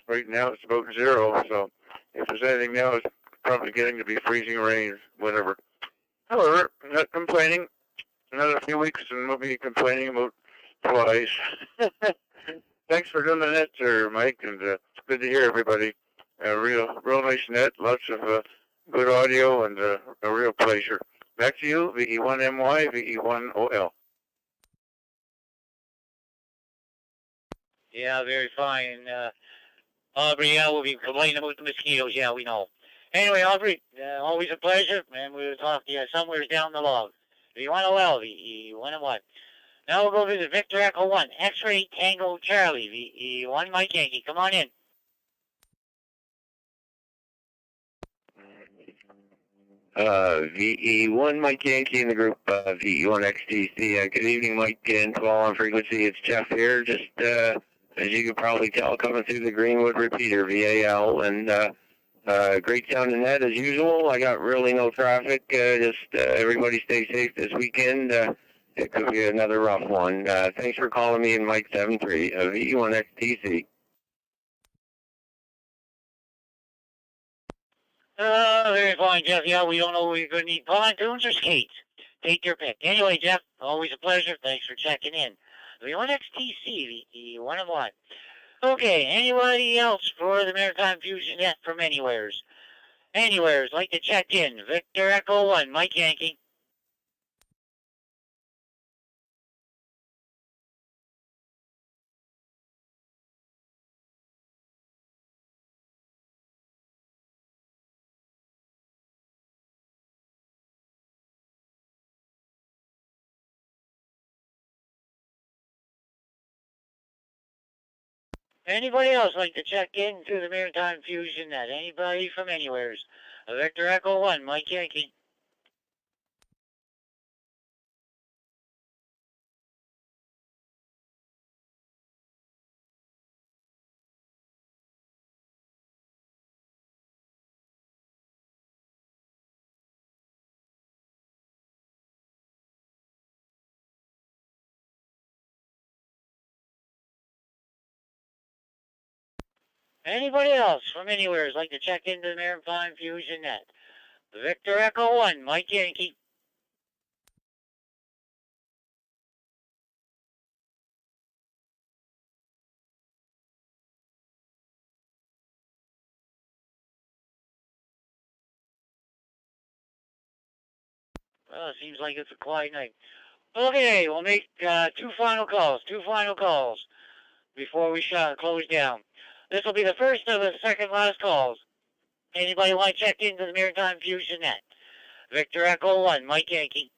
right now it's about 0, so if there's anything now, it's probably getting to be freezing rain, whatever. However, I'm not complaining. Another few weeks, and we'll be complaining about flies. Thanks for doing the net, sir, Mike, and it's good to hear everybody. Real nice net, lots of good audio, and a real pleasure. Back to you, VE1MY, VE1OL. Yeah, very fine. Aubrey, yeah, we'll be complaining about the mosquitoes. Yeah, we know. Anyway, Aubrey, always a pleasure, and we'll talk to you somewhere down the log. V1OL, VE101. Now we'll go visit Victor Echo 1, X-Ray Tango Charlie, VE1 Mike Yankee. Come on in. VE1 Mike Yankee in the group, VE1XTC. Good evening, Mike, and to all on frequency. It's Jeff here, just as you could probably tell, coming through the Greenwood repeater, VAL, and great sounding net as usual. I got really no traffic. Everybody stay safe this weekend. It could be another rough one. Thanks for calling me in, Mike 73, VE1XTC. Very fine, Jeff. Yeah, we don't know if we're going to need pontoons or skates. Take your pick. Anyway, Jeff, always a pleasure. Thanks for checking in. V1XTC, VE101. Okay, anybody else for the Maritime Fusion net from Anywheres? Anywheres, like to check in. Victor Echo 1, Mike Yankee. Anybody else like to check in to the Maritime Fusion net? Anybody from Anywheres? Victor Echo 1, Mike Yankee. Anybody else from anywhere would like to check into the Maritime Fusion net? Victor Echo 1, Mike Yankee. Well, it seems like it's a quiet night. Okay, we'll make two final calls before we close down. This will be the first of the second last calls. Anybody want to check into the Maritime Fusion net? Victor Echo 1, Mike Yankee.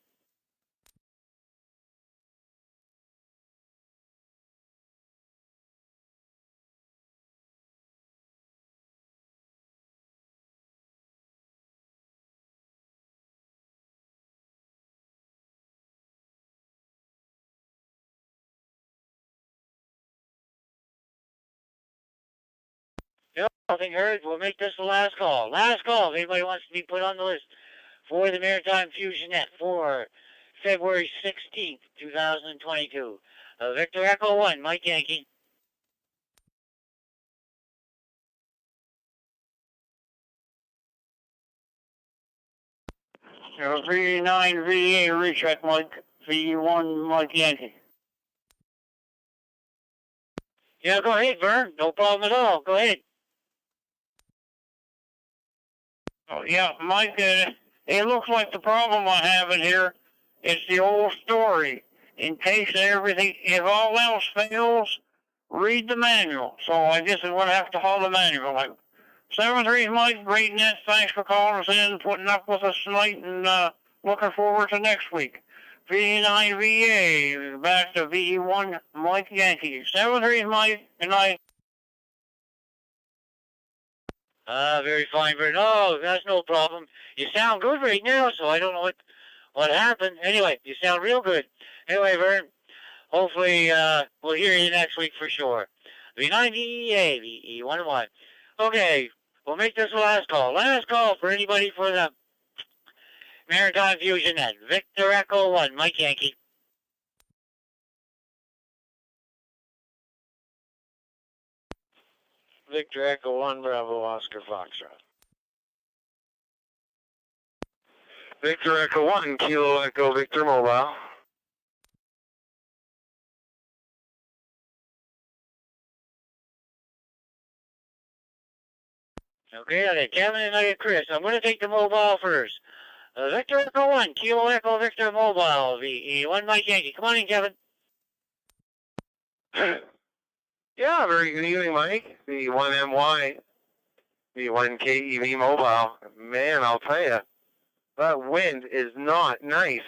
No, nothing heard. We'll make this the last call. Last call if anybody wants to be put on the list for the Maritime Fusion net for February 16th, 2022. Victor Echo 1, Mike Yankee. V9 VA recheck, Mike. V1 Mike Yankee. Yeah, go ahead, Vern. No problem at all. Go ahead. Oh, yeah, Mike, it looks like the problem I have in here is the old story. In case everything, if all else fails, read the manual. So I guess I'm going to have to follow the manual. Like, 7-3 Mike, great net. Thanks for calling us in, putting up with us tonight, and looking forward to next week. V9 VA, back to VE1 Mike Yankee. 7-3 Mike, good night. Very fine, Vern. Oh, that's no problem. You sound good right now, so I don't know what happened. Anyway, you sound real good. Anyway, Vern, hopefully we'll hear you next week for sure. V9 VEA, VE1. Okay, we'll make this the last call. Last call for anybody for the Maritime Fusion net. Victor Echo 1, Mike Yankee. Victor Echo 1, Bravo Oscar Foxtrot. Victor Echo 1, Kilo Echo Victor Mobile. Okay, I got Kevin and I got Chris. I'm going to take the mobile first. Victor Echo 1, Kilo Echo Victor Mobile, VE1 Mike Yankee. Come on in, Kevin. Yeah, very good evening, Mike. The 1MY, the 1KEV Mobile. Man, I'll tell you, that wind is not nice.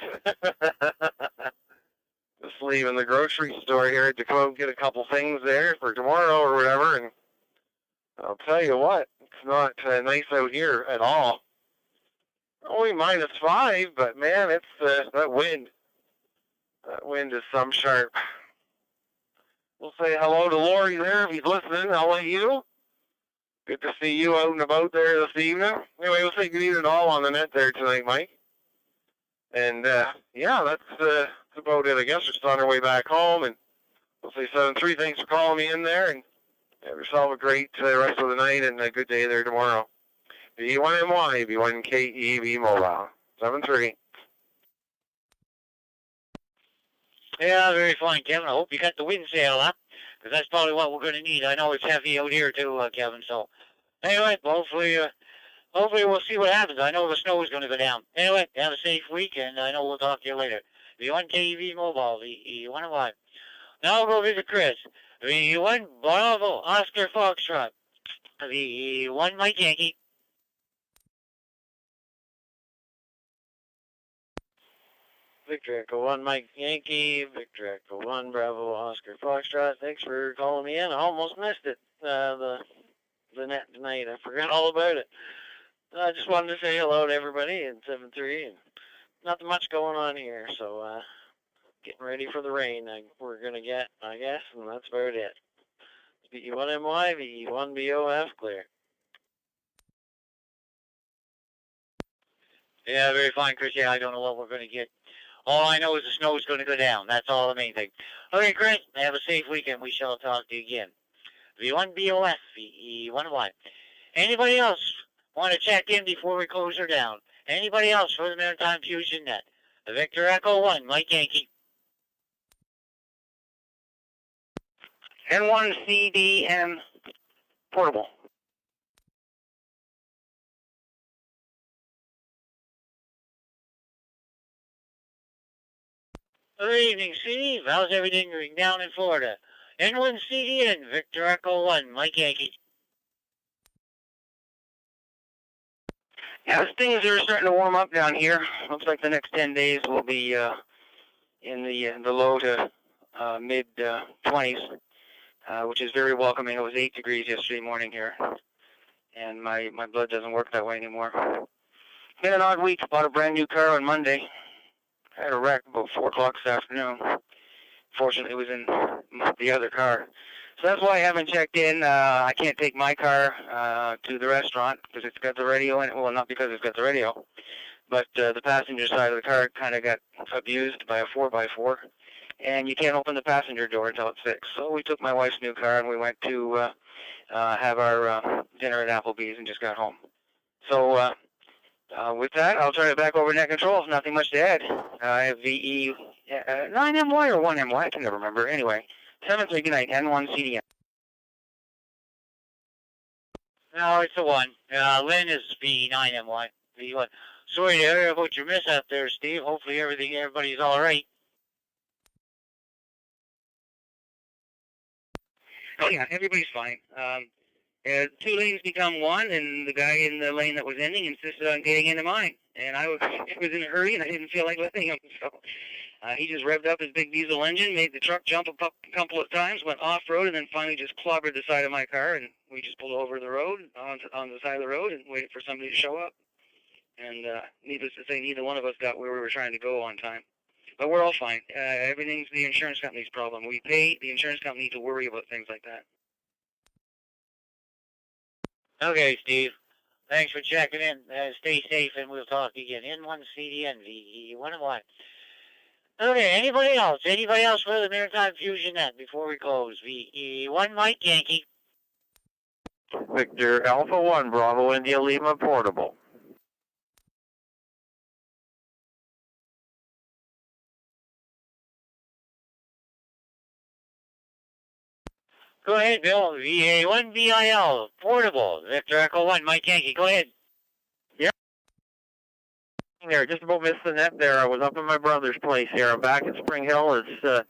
Just leaving the grocery store here to come out and get a couple things there for tomorrow or whatever, and I'll tell you what, it's not nice out here at all. Only -5, but man, it's that wind. That wind is some sharp. We'll say hello to Lori there if he's listening. How are you? Good to see you out and about there this evening. Anyway, we'll say good evening to all on the net there tonight, Mike. And yeah, that's about it. I guess we're just on our way back home, and we'll say 7-3. Thanks for calling me in there, and have yourself a great rest of the night and a good day there tomorrow. V1MY, V1KEV Mobile, 7-3. Yeah, very fine, Kevin. I hope you got the wind sail up, because that's probably what we're going to need. I know it's heavy out here too, Kevin. So, anyway, hopefully we'll see what happens. I know the snow is going to go down. Anyway, have a safe week, and I know we'll talk to you later. V1KEV Mobile, VE1MY. Now we'll go visit Chris. VE1 Bravo Oscar Foxtrot, VE1 Mike Yankee. Victor Echo 1, Mike Yankee. Victor Echo 1, Bravo Oscar Foxtrot. Thanks for calling me in. I almost missed it, the net tonight. I forgot all about it. I just wanted to say hello to everybody in 7-3, and nothing much going on here, so getting ready for the rain we're going to get, I guess, and that's about it. VE1MY, VE1BOF, clear. Yeah, very fine, Chris. Yeah, I don't know what we're going to get. All I know is the snow is going to go down. That's all the main thing. Okay, Chris, have a safe weekend. We shall talk to you again. V1BOF, VE11. Anybody else want to check in before we close her down? Anybody else for the Maritime Fusion Net? Victor Echo 1, Mike Yankee. N1 CDN portable. Good evening, Steve. How's everything going down in Florida? N1 CDN, Victor Echo 1, Mike Yankee. Yeah, things are starting to warm up down here. Looks like the next 10 days will be in the low to mid 20s, which is very welcoming. It was 8 degrees yesterday morning here, and my blood doesn't work that way anymore. It's been an odd week. Bought a brand new car on Monday. I had a wreck about 4 o'clock this afternoon. Fortunately, it was in the other car. So that's why I haven't checked in. I can't take my car to the restaurant because it's got the radio in it. Well, not because it's got the radio, but the passenger side of the car kind of got abused by a 4x4, and you can't open the passenger door until it's fixed. So we took my wife's new car and we went to have our dinner at Applebee's and just got home. So with that, I'll turn it back over to Net Controls. Nothing much to add. I have VE 9MY or 1MY. I can never remember. Anyway, 7-3, good night. N1 CDN. No, it's the 1. Lynn is V9MY, V1. Sorry to hear about your mishap there, Steve. Hopefully everybody's all right. Oh yeah, everybody's fine. 2 lanes become 1, and the guy in the lane that was ending insisted on getting into mine. And I was in a hurry, and I didn't feel like letting him. So he just revved up his big diesel engine, made the truck jump a couple of times, went off-road, and then finally just clobbered the side of my car, and we just pulled over the road, on the side of the road, and waited for somebody to show up. And needless to say, neither one of us got where we were trying to go on time. But we're all fine. Everything's the insurance company's problem. We pay the insurance company to worry about things like that. Okay, Steve. Thanks for checking in. Stay safe, and we'll talk again. N1 CDN, VE11. Okay, anybody else? Anybody else for the Maritime Fusion Net before we close? VE1 Mike Yankee. Victor Alpha 1, Bravo India Lima portable. Go ahead, Bill. VA1BIL, portable. Victor Echo 1, Mike Yankee. Go ahead. There, just about missed the net there. I was up in my brother's place here. I'm back at Spring Hill. It's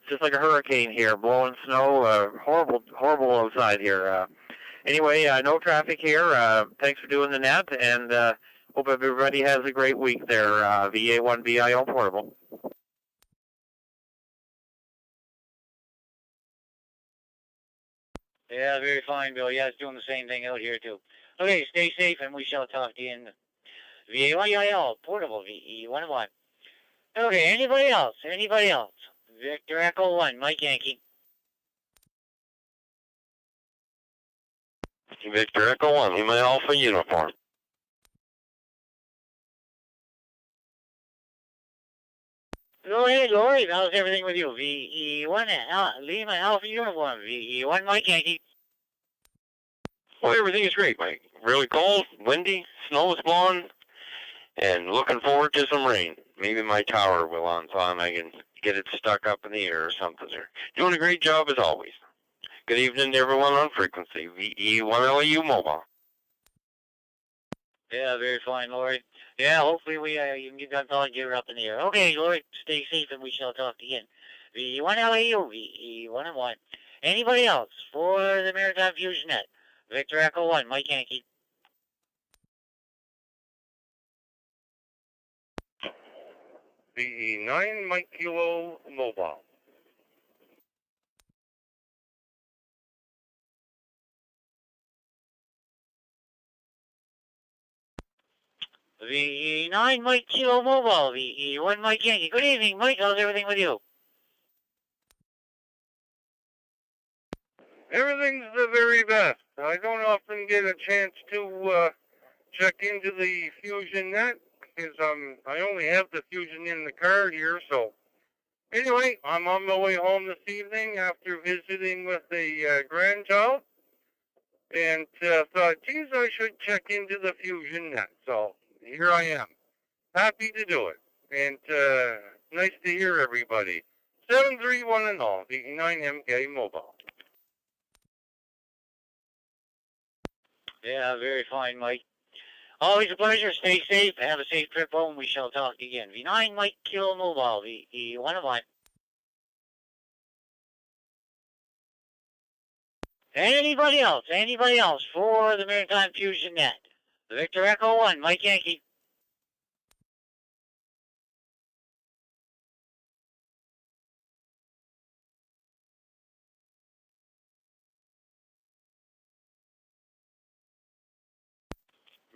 just like a hurricane here, blowing snow. Horrible outside here. Anyway, no traffic here. Thanks for doing the net, and hope everybody has a great week there. VA1BIL portable. Yeah, very fine, Bill. Yeah, it's doing the same thing out here, too. Okay, stay safe, and we shall talk to you in VAYIL, portable, VE11. Okay, anybody else? Anybody else? Victor Echo 1, Mike Yankee. Victor Echo 1, Lima Alpha uniform. Go ahead, Lori. How's everything with you? VE1, Lima Alpha uniform, VE1, Mike Yankee. Well, everything is great, Mike. Really cold, windy, snow is blowing, and looking forward to some rain. Maybe my tower will on time. I can get it stuck up in the air or something. They're doing a great job as always. Good evening to everyone on frequency. VE1LU mobile. Yeah, very fine, Lori. Yeah, hopefully you can get that all gear up in the air. Okay, Lori, stay safe, and we shall talk again. VE1LAU, VE1 Anybody else for the Maritime Fusion Net? Victor Echo 1, Mike Yankee. VE9 Mike Kilo mobile. VE9 Mike Kilo Mobile, VE1 Mike Yankee. Good evening, Mike. How's everything with you? Everything's the very best. I don't often get a chance to check into the Fusion Net because I only have the Fusion in the car here, so Anyway, I'm on my way home this evening after visiting with a grandchild, and thought, geez, I should check into the Fusion net. So here I am, happy to do it, and nice to hear everybody. 731 and all, the 9MK mobile. Yeah, very fine, Mike. Always a pleasure. Stay safe. Have a safe trip home. We shall talk again. V9 Mike Kilo Mobile. V1 Anybody else? Anybody else for the Maritime Fusion Net? The Victor Echo 1, Mike Yankee.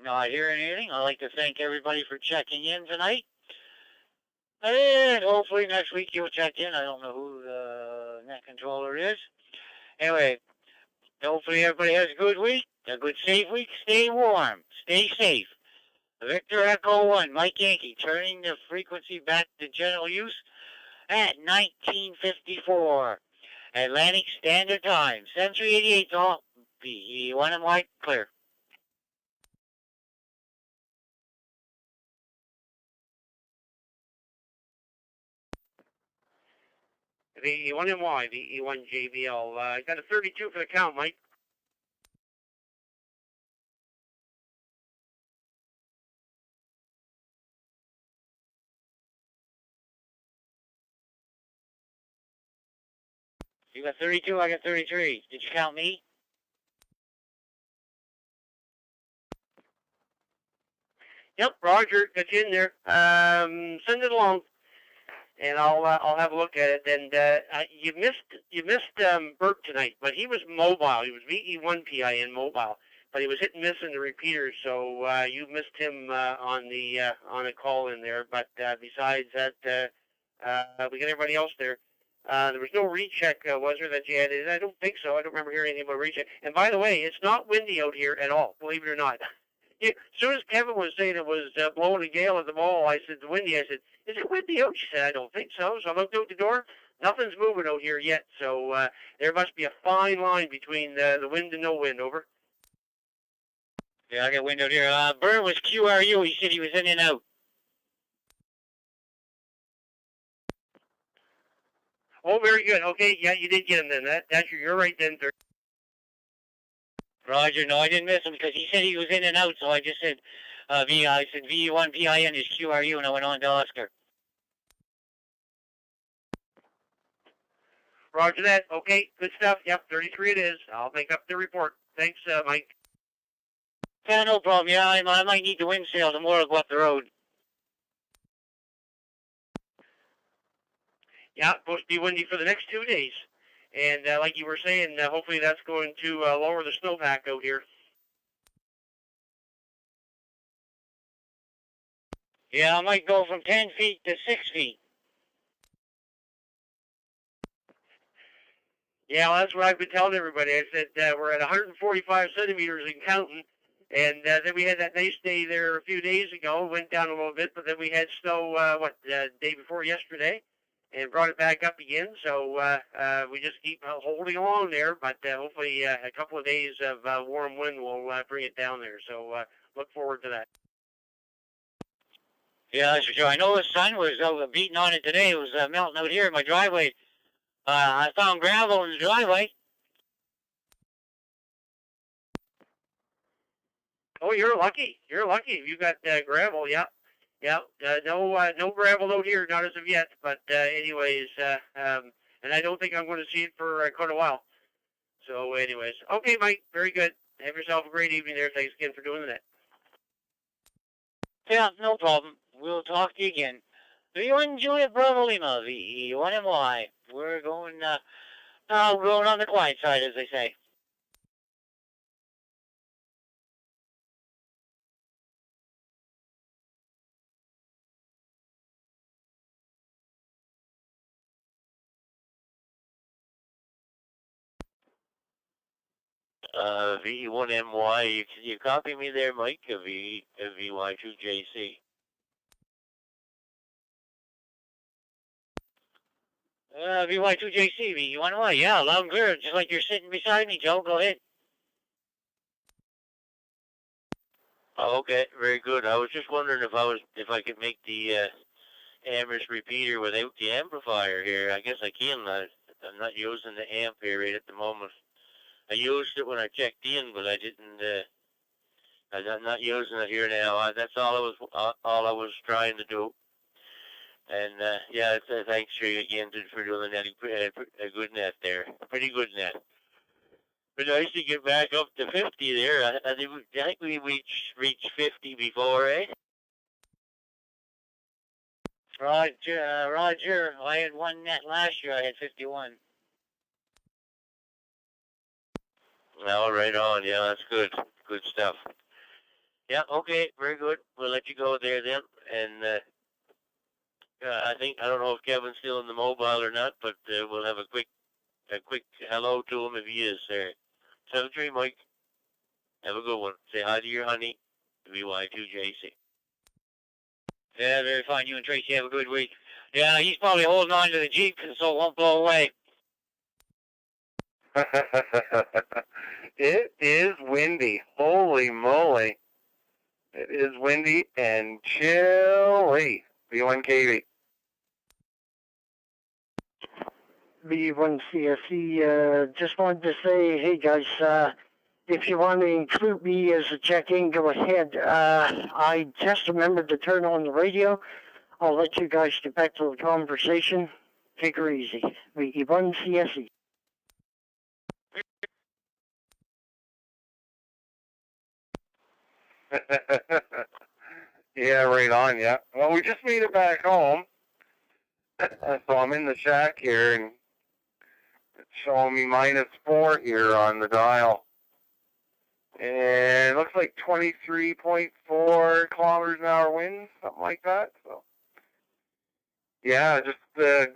Not hearing anything. I'd like to thank everybody for checking in tonight. And hopefully next week you'll check in. I don't know who the net controller is. Anyway, hopefully everybody has a good week, a good safe week. Stay warm. Stay safe. Victor Echo 1, Mike Yankee, turning the frequency back to general use at 1954. Atlantic Standard Time, 7388 all. V1 and White, clear. The E1MY, the E1JBL. I got a 32 for the count, Mike. You got 32, I got 33. Did you count me? Yep, Roger, got you in there. Send it along, and I'll have a look at it. And you missed Bert tonight, but he was mobile. He was VE1PIN mobile, but he was hit and miss in the repeaters. So you missed him on a call in there. But besides that, we got everybody else there. There was no recheck, was there, that you had? I don't think so. I don't remember hearing anything about recheck. And by the way, it's not windy out here at all, believe it or not. As soon as Kevin was saying it was blowing a gale at the mall, I said, windy. I said, is it windy out? She said, I don't think so. So I looked out the door. Nothing's moving out here yet. So there must be a fine line between the wind and no wind. Over. Yeah, I got wind out here. Bert was QRU. He said he was in and out. Oh, very good. Okay, yeah, you did get him then. You're right then, sir. Roger, no, I didn't miss him because he said he was in and out, so I just said, I said V1PIN is QRU, and I went on to Oscar. Roger that. Okay, good stuff. Yep, 33 it is. I'll make up the report. Thanks, Mike. Yeah, no problem. Yeah, I might need the wind sail tomorrow to go up the road. Yeah, supposed to be windy for the next 2 days. And like you were saying, hopefully that's going to lower the snowpack out here. Yeah, I might go from 10 feet to 6 feet. Yeah, well, that's what I've been telling everybody. I said we're at 145 centimeters and counting. And then we had that nice day there a few days ago. Went down a little bit, but then we had snow, the day before yesterday. And brought it back up again, so we just keep holding along there. But hopefully a couple of days of warm wind will bring it down there. So look forward to that. Yeah, that's for sure. I know the sun was beating on it today. It was melting out here in my driveway. I found gravel in the driveway. Oh, you're lucky. You're lucky. You got gravel, yeah. Yeah, no gravel out here, not as of yet. But anyways, and I don't think I'm going to see it for quite a while. So anyways, okay, Mike, very good. Have yourself a great evening there. Thanks again for doing that. Yeah, no problem. We'll talk to you again. V1 Juliet Bravo Lima, VE1MY. We're going on the quiet side, as they say. V1MY, you copy me there, Mike, VY2JC. VY2JC, you want what? Yeah, loud and clear, just like you're sitting beside me, Joe. Go ahead. Oh, okay, very good. I was just wondering if I could make the Amherst repeater without the amplifier here. I guess I can. I'm not using the amp here right at the moment. I used it when I checked in, but I didn't. I'm not using it here now. That's all I was trying to do. And yeah, thanks for you again for doing that. A good net there, pretty good net. But nice to get back up to 50 there. I think we reached 50 before, eh? Roger. I had one net last year. I had 51. All right on. Yeah, that's good. Good stuff. Yeah. Okay. Very good. We'll let you go there then. And I don't know if Kevin's still in the mobile or not, but we'll have a quick hello to him if he is there. 73 Mike. Have a good one. Say hi to your honey. VY2JC. Yeah, very fine. You and Tracy have a good week. Yeah, he's probably holding on to the Jeep so it won't blow away. It is windy. Holy moly. It is windy and chilly. V1KV. B1CSE, just wanted to say, hey guys, if you want to include me as a check-in, go ahead. I just remembered to turn on the radio. I'll let you guys get back to the conversation. Take her easy. B1CSE. Yeah, right on, yeah. Well, we just made it back home. So I'm in the shack here, and it's showing me -4 here on the dial. And it looks like 23.4 kilometers an hour wind, something like that. So, yeah, I just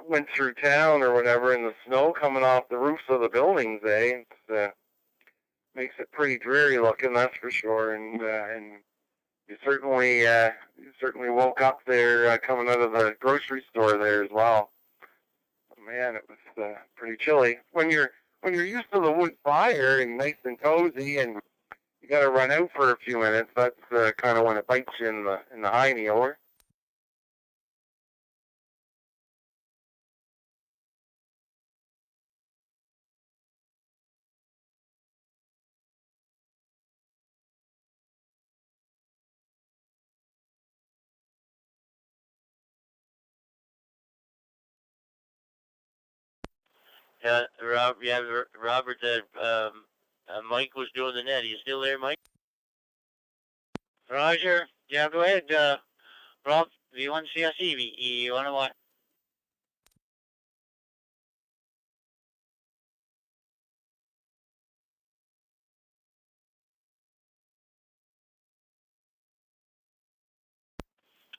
went through town or whatever, and the snow coming off the roofs of the buildings, eh? It makes it pretty dreary looking, that's for sure. And you certainly woke up there coming out of the grocery store there as well. Man, it was pretty chilly. When you're used to the wood fire and nice and cozy, and you got to run out for a few minutes, that's kind of when it bites you in the hiney over. Yeah, Robert. Mike was doing the net. Are you still there, Mike? Roger. Yeah, go ahead. Rob, V1CSE, you want to what?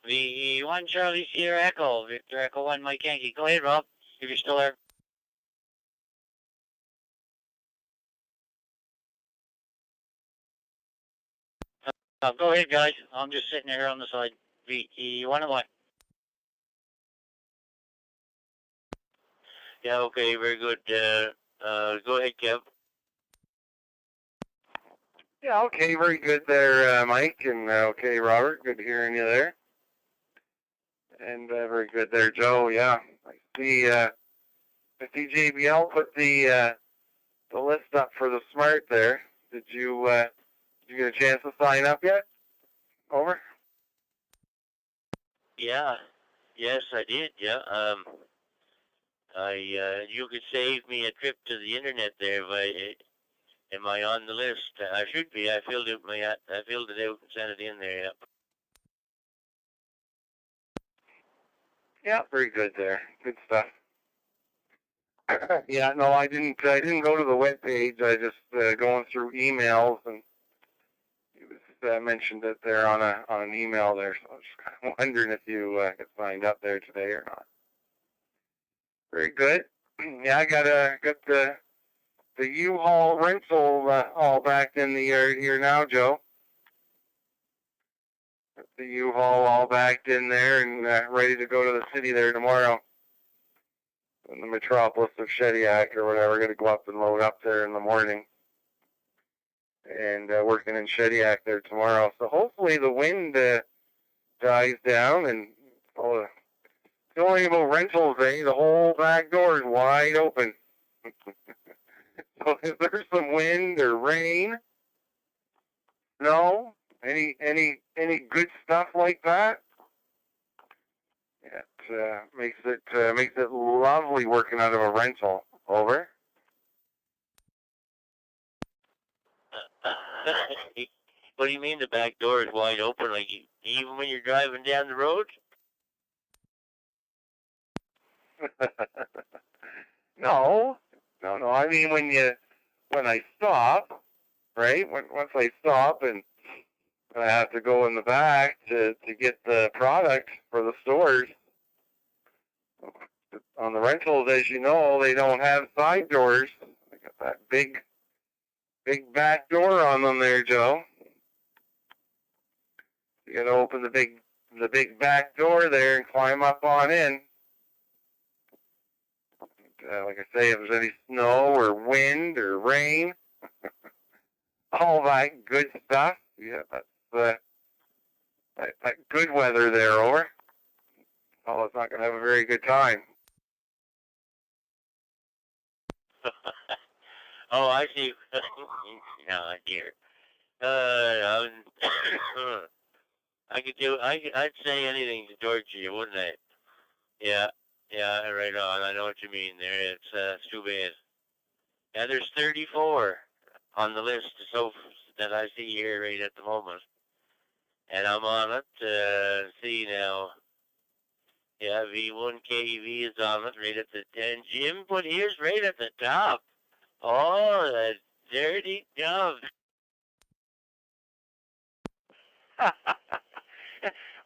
V1 Charlie Sierra Echo, Victor Echo 1 Mike Yankee. Go ahead, Rob, if you're still there. Go ahead, guys. I'm just sitting here on the side. V1 and what? Yeah, okay, very good. Go ahead, Kev. Yeah, okay, very good there, Mike, and okay, Robert, good hearing you there. And very good there, Joe. Yeah, I see. I see JBL put the list up for the Smart there. Did you get a chance to sign up yet? Over. Yeah. Yes, I did. Yeah. You could save me a trip to the internet there if am I on the list? I should be. I filled it out and sent it in there. Yeah. Yeah, very good there. Good stuff. Yeah, no, I didn't go to the web page. I just going through emails, and it was mentioned it there on an email there. So I was kind of wondering if you got signed up there today or not. Very good. Yeah, I got the U-Haul rental all back in the yard here now, Joe. Got the U-Haul all backed in there and ready to go to the city there tomorrow. in the metropolis of Shediac or whatever. Going to go up and load up there in the morning. And working in Shediac there tomorrow. So hopefully the wind dies down. And the only thing about rentals, the whole back door is wide open. So if there's some wind or rain, snow, any good stuff like that, it makes it lovely working out of a rental. Over. What do you mean the back door is wide open? Like even when you're driving down the road? No. I mean when I stop, right? Once I stop and I have to go in the back to get the product for the stores. On the rentals, as you know, they don't have side doors. They got that big back door on them there, Joe. You got to open the big back door there and climb up on in. Like I say, if there's any snow or wind or rain, all that good stuff. Yeah, that's that good weather there, over. Oh, it's not going to have a very good time. Oh, I see. No, dear. I'd say anything to torture you, wouldn't I? Yeah, right on. I know what you mean there. It's too bad. Yeah, there's 34 on the list so that I see here right at the moment. And I'm on it. See now. Yeah, V1KV is on it right at the 10. Jim put his right at the top. Oh, the dirty dove.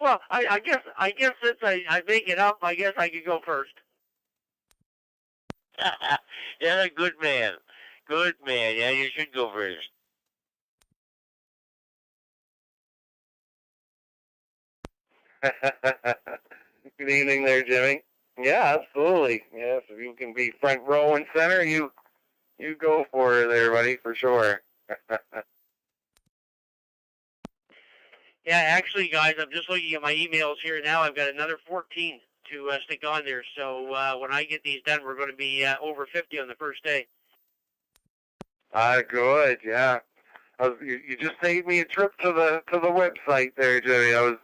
Well, I guess since I make it up, I guess I could go first. Yeah, good man. Good man. Yeah, you should go first. Good evening there, Jimmy. Yeah, absolutely. Yes, if you can be front row and center, you go for it there, buddy, for sure. Yeah, actually, guys, I'm just looking at my emails here now. I've got another 14 to stick on there. So when I get these done, we're going to be over 50 on the first day. Good. Yeah. You just saved me a trip to the website there, Jimmy.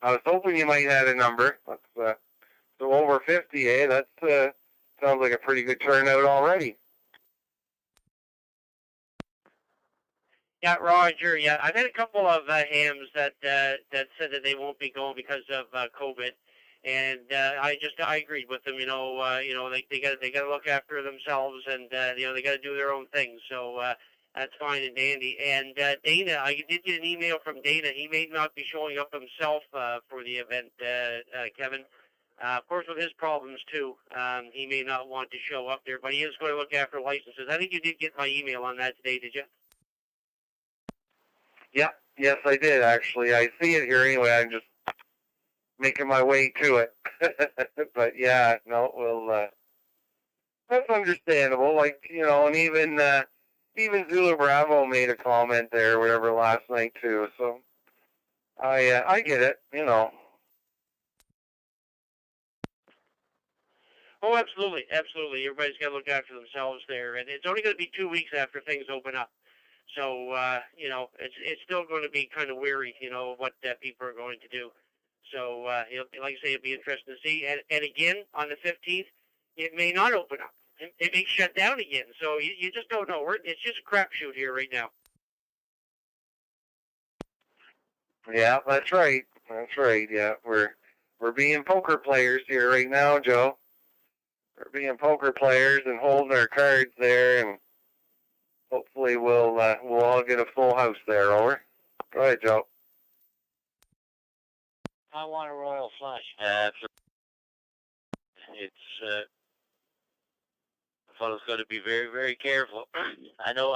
I was hoping you might have a number. That's so over 50, eh? That sounds like a pretty good turnout already. Yeah, Roger. Yeah, I've had a couple of hams that said that they won't be going because of COVID, and I agreed with them. They got to look after themselves, and they got to do their own thing. So that's fine and dandy. And Dana, I did get an email from Dana. He may not be showing up himself for the event, Kevin. Of course, with his problems too, he may not want to show up there, but he is going to look after licenses. I think you did get my email on that today, did you? Yeah, yes, I did, actually. I see it here anyway. I'm just making my way to it. But, yeah, no, well, that's understandable. Like, and even Zulu Bravo made a comment there or whatever last night, too. So, I get it, Oh, absolutely, absolutely. Everybody's got to look after themselves there. And it's only going to be 2 weeks after things open up. So, it's still going to be kind of weary, what people are going to do. So, like I say, it'll be interesting to see. And again, on the 15th, it may not open up. It may shut down again. So you just don't know. It's just a crapshoot here right now. Yeah, that's right. That's right. Yeah, we're being poker players here right now, Joe. We're being poker players and holding our cards there, and hopefully we'll all get a full house there. Over. Go ahead, Joe. I want a royal flush. It's fellow's got to be very, very careful. I know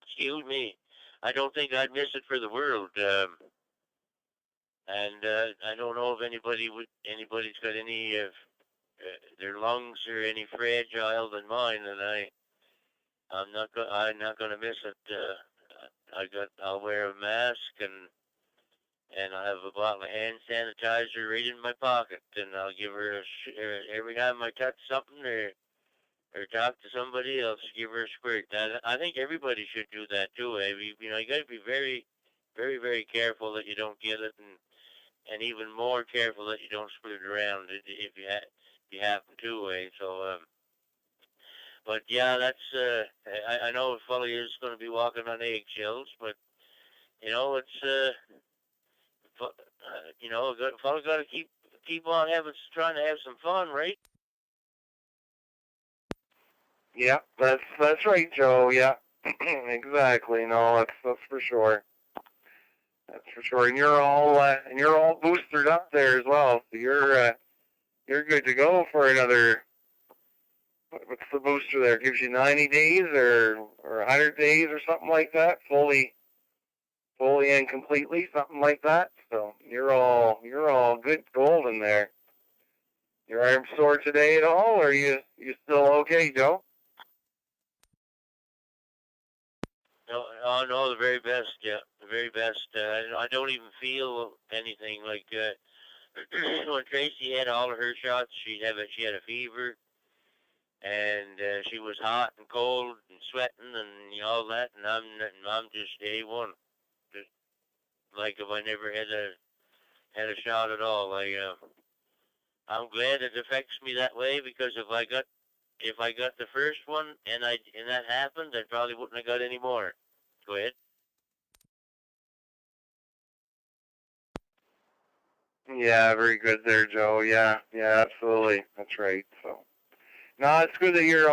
excuse me. I don't think I'd miss it for the world. And I don't know if anybody's got any their lungs are any fragile than mine, and I'm not gonna miss it. I'll wear a mask and I have a bottle of hand sanitizer right in my pocket, and I'll give her every time I touch something or talk to somebody else, give her a squirt. I think everybody should do that too. You know, you got to be very, very, very careful that you don't get it, and even more careful that you don't spread it around if you happen to. So, but yeah, that's I know a fella is going to be walking on eggshells, but you know you know, a fella got to keep on trying to have some fun, right? Yeah, that's right, Joe. Yeah, exactly. No, that's for sure. That's for sure. And you're all boosted up there as well. So you're good to go for another. What's the booster there? Gives you 90 days or 100 days or something like that, fully and completely, something like that. So you're all good golden there. Your arm sore today at all, or you still okay, Joe? No, oh no, the very best. Yeah, the very best. I don't even feel anything like when Tracy had all of her shots. She had a fever, and she was hot and cold and sweating and all that, and I'm just A1, just like if I never had a shot at all. I'm glad it affects me that way, because if I got the first one and that happened, I probably wouldn't have got any more. Go ahead. Yeah, very good there, Joe. Yeah, absolutely. That's right. So, no, it's good that you're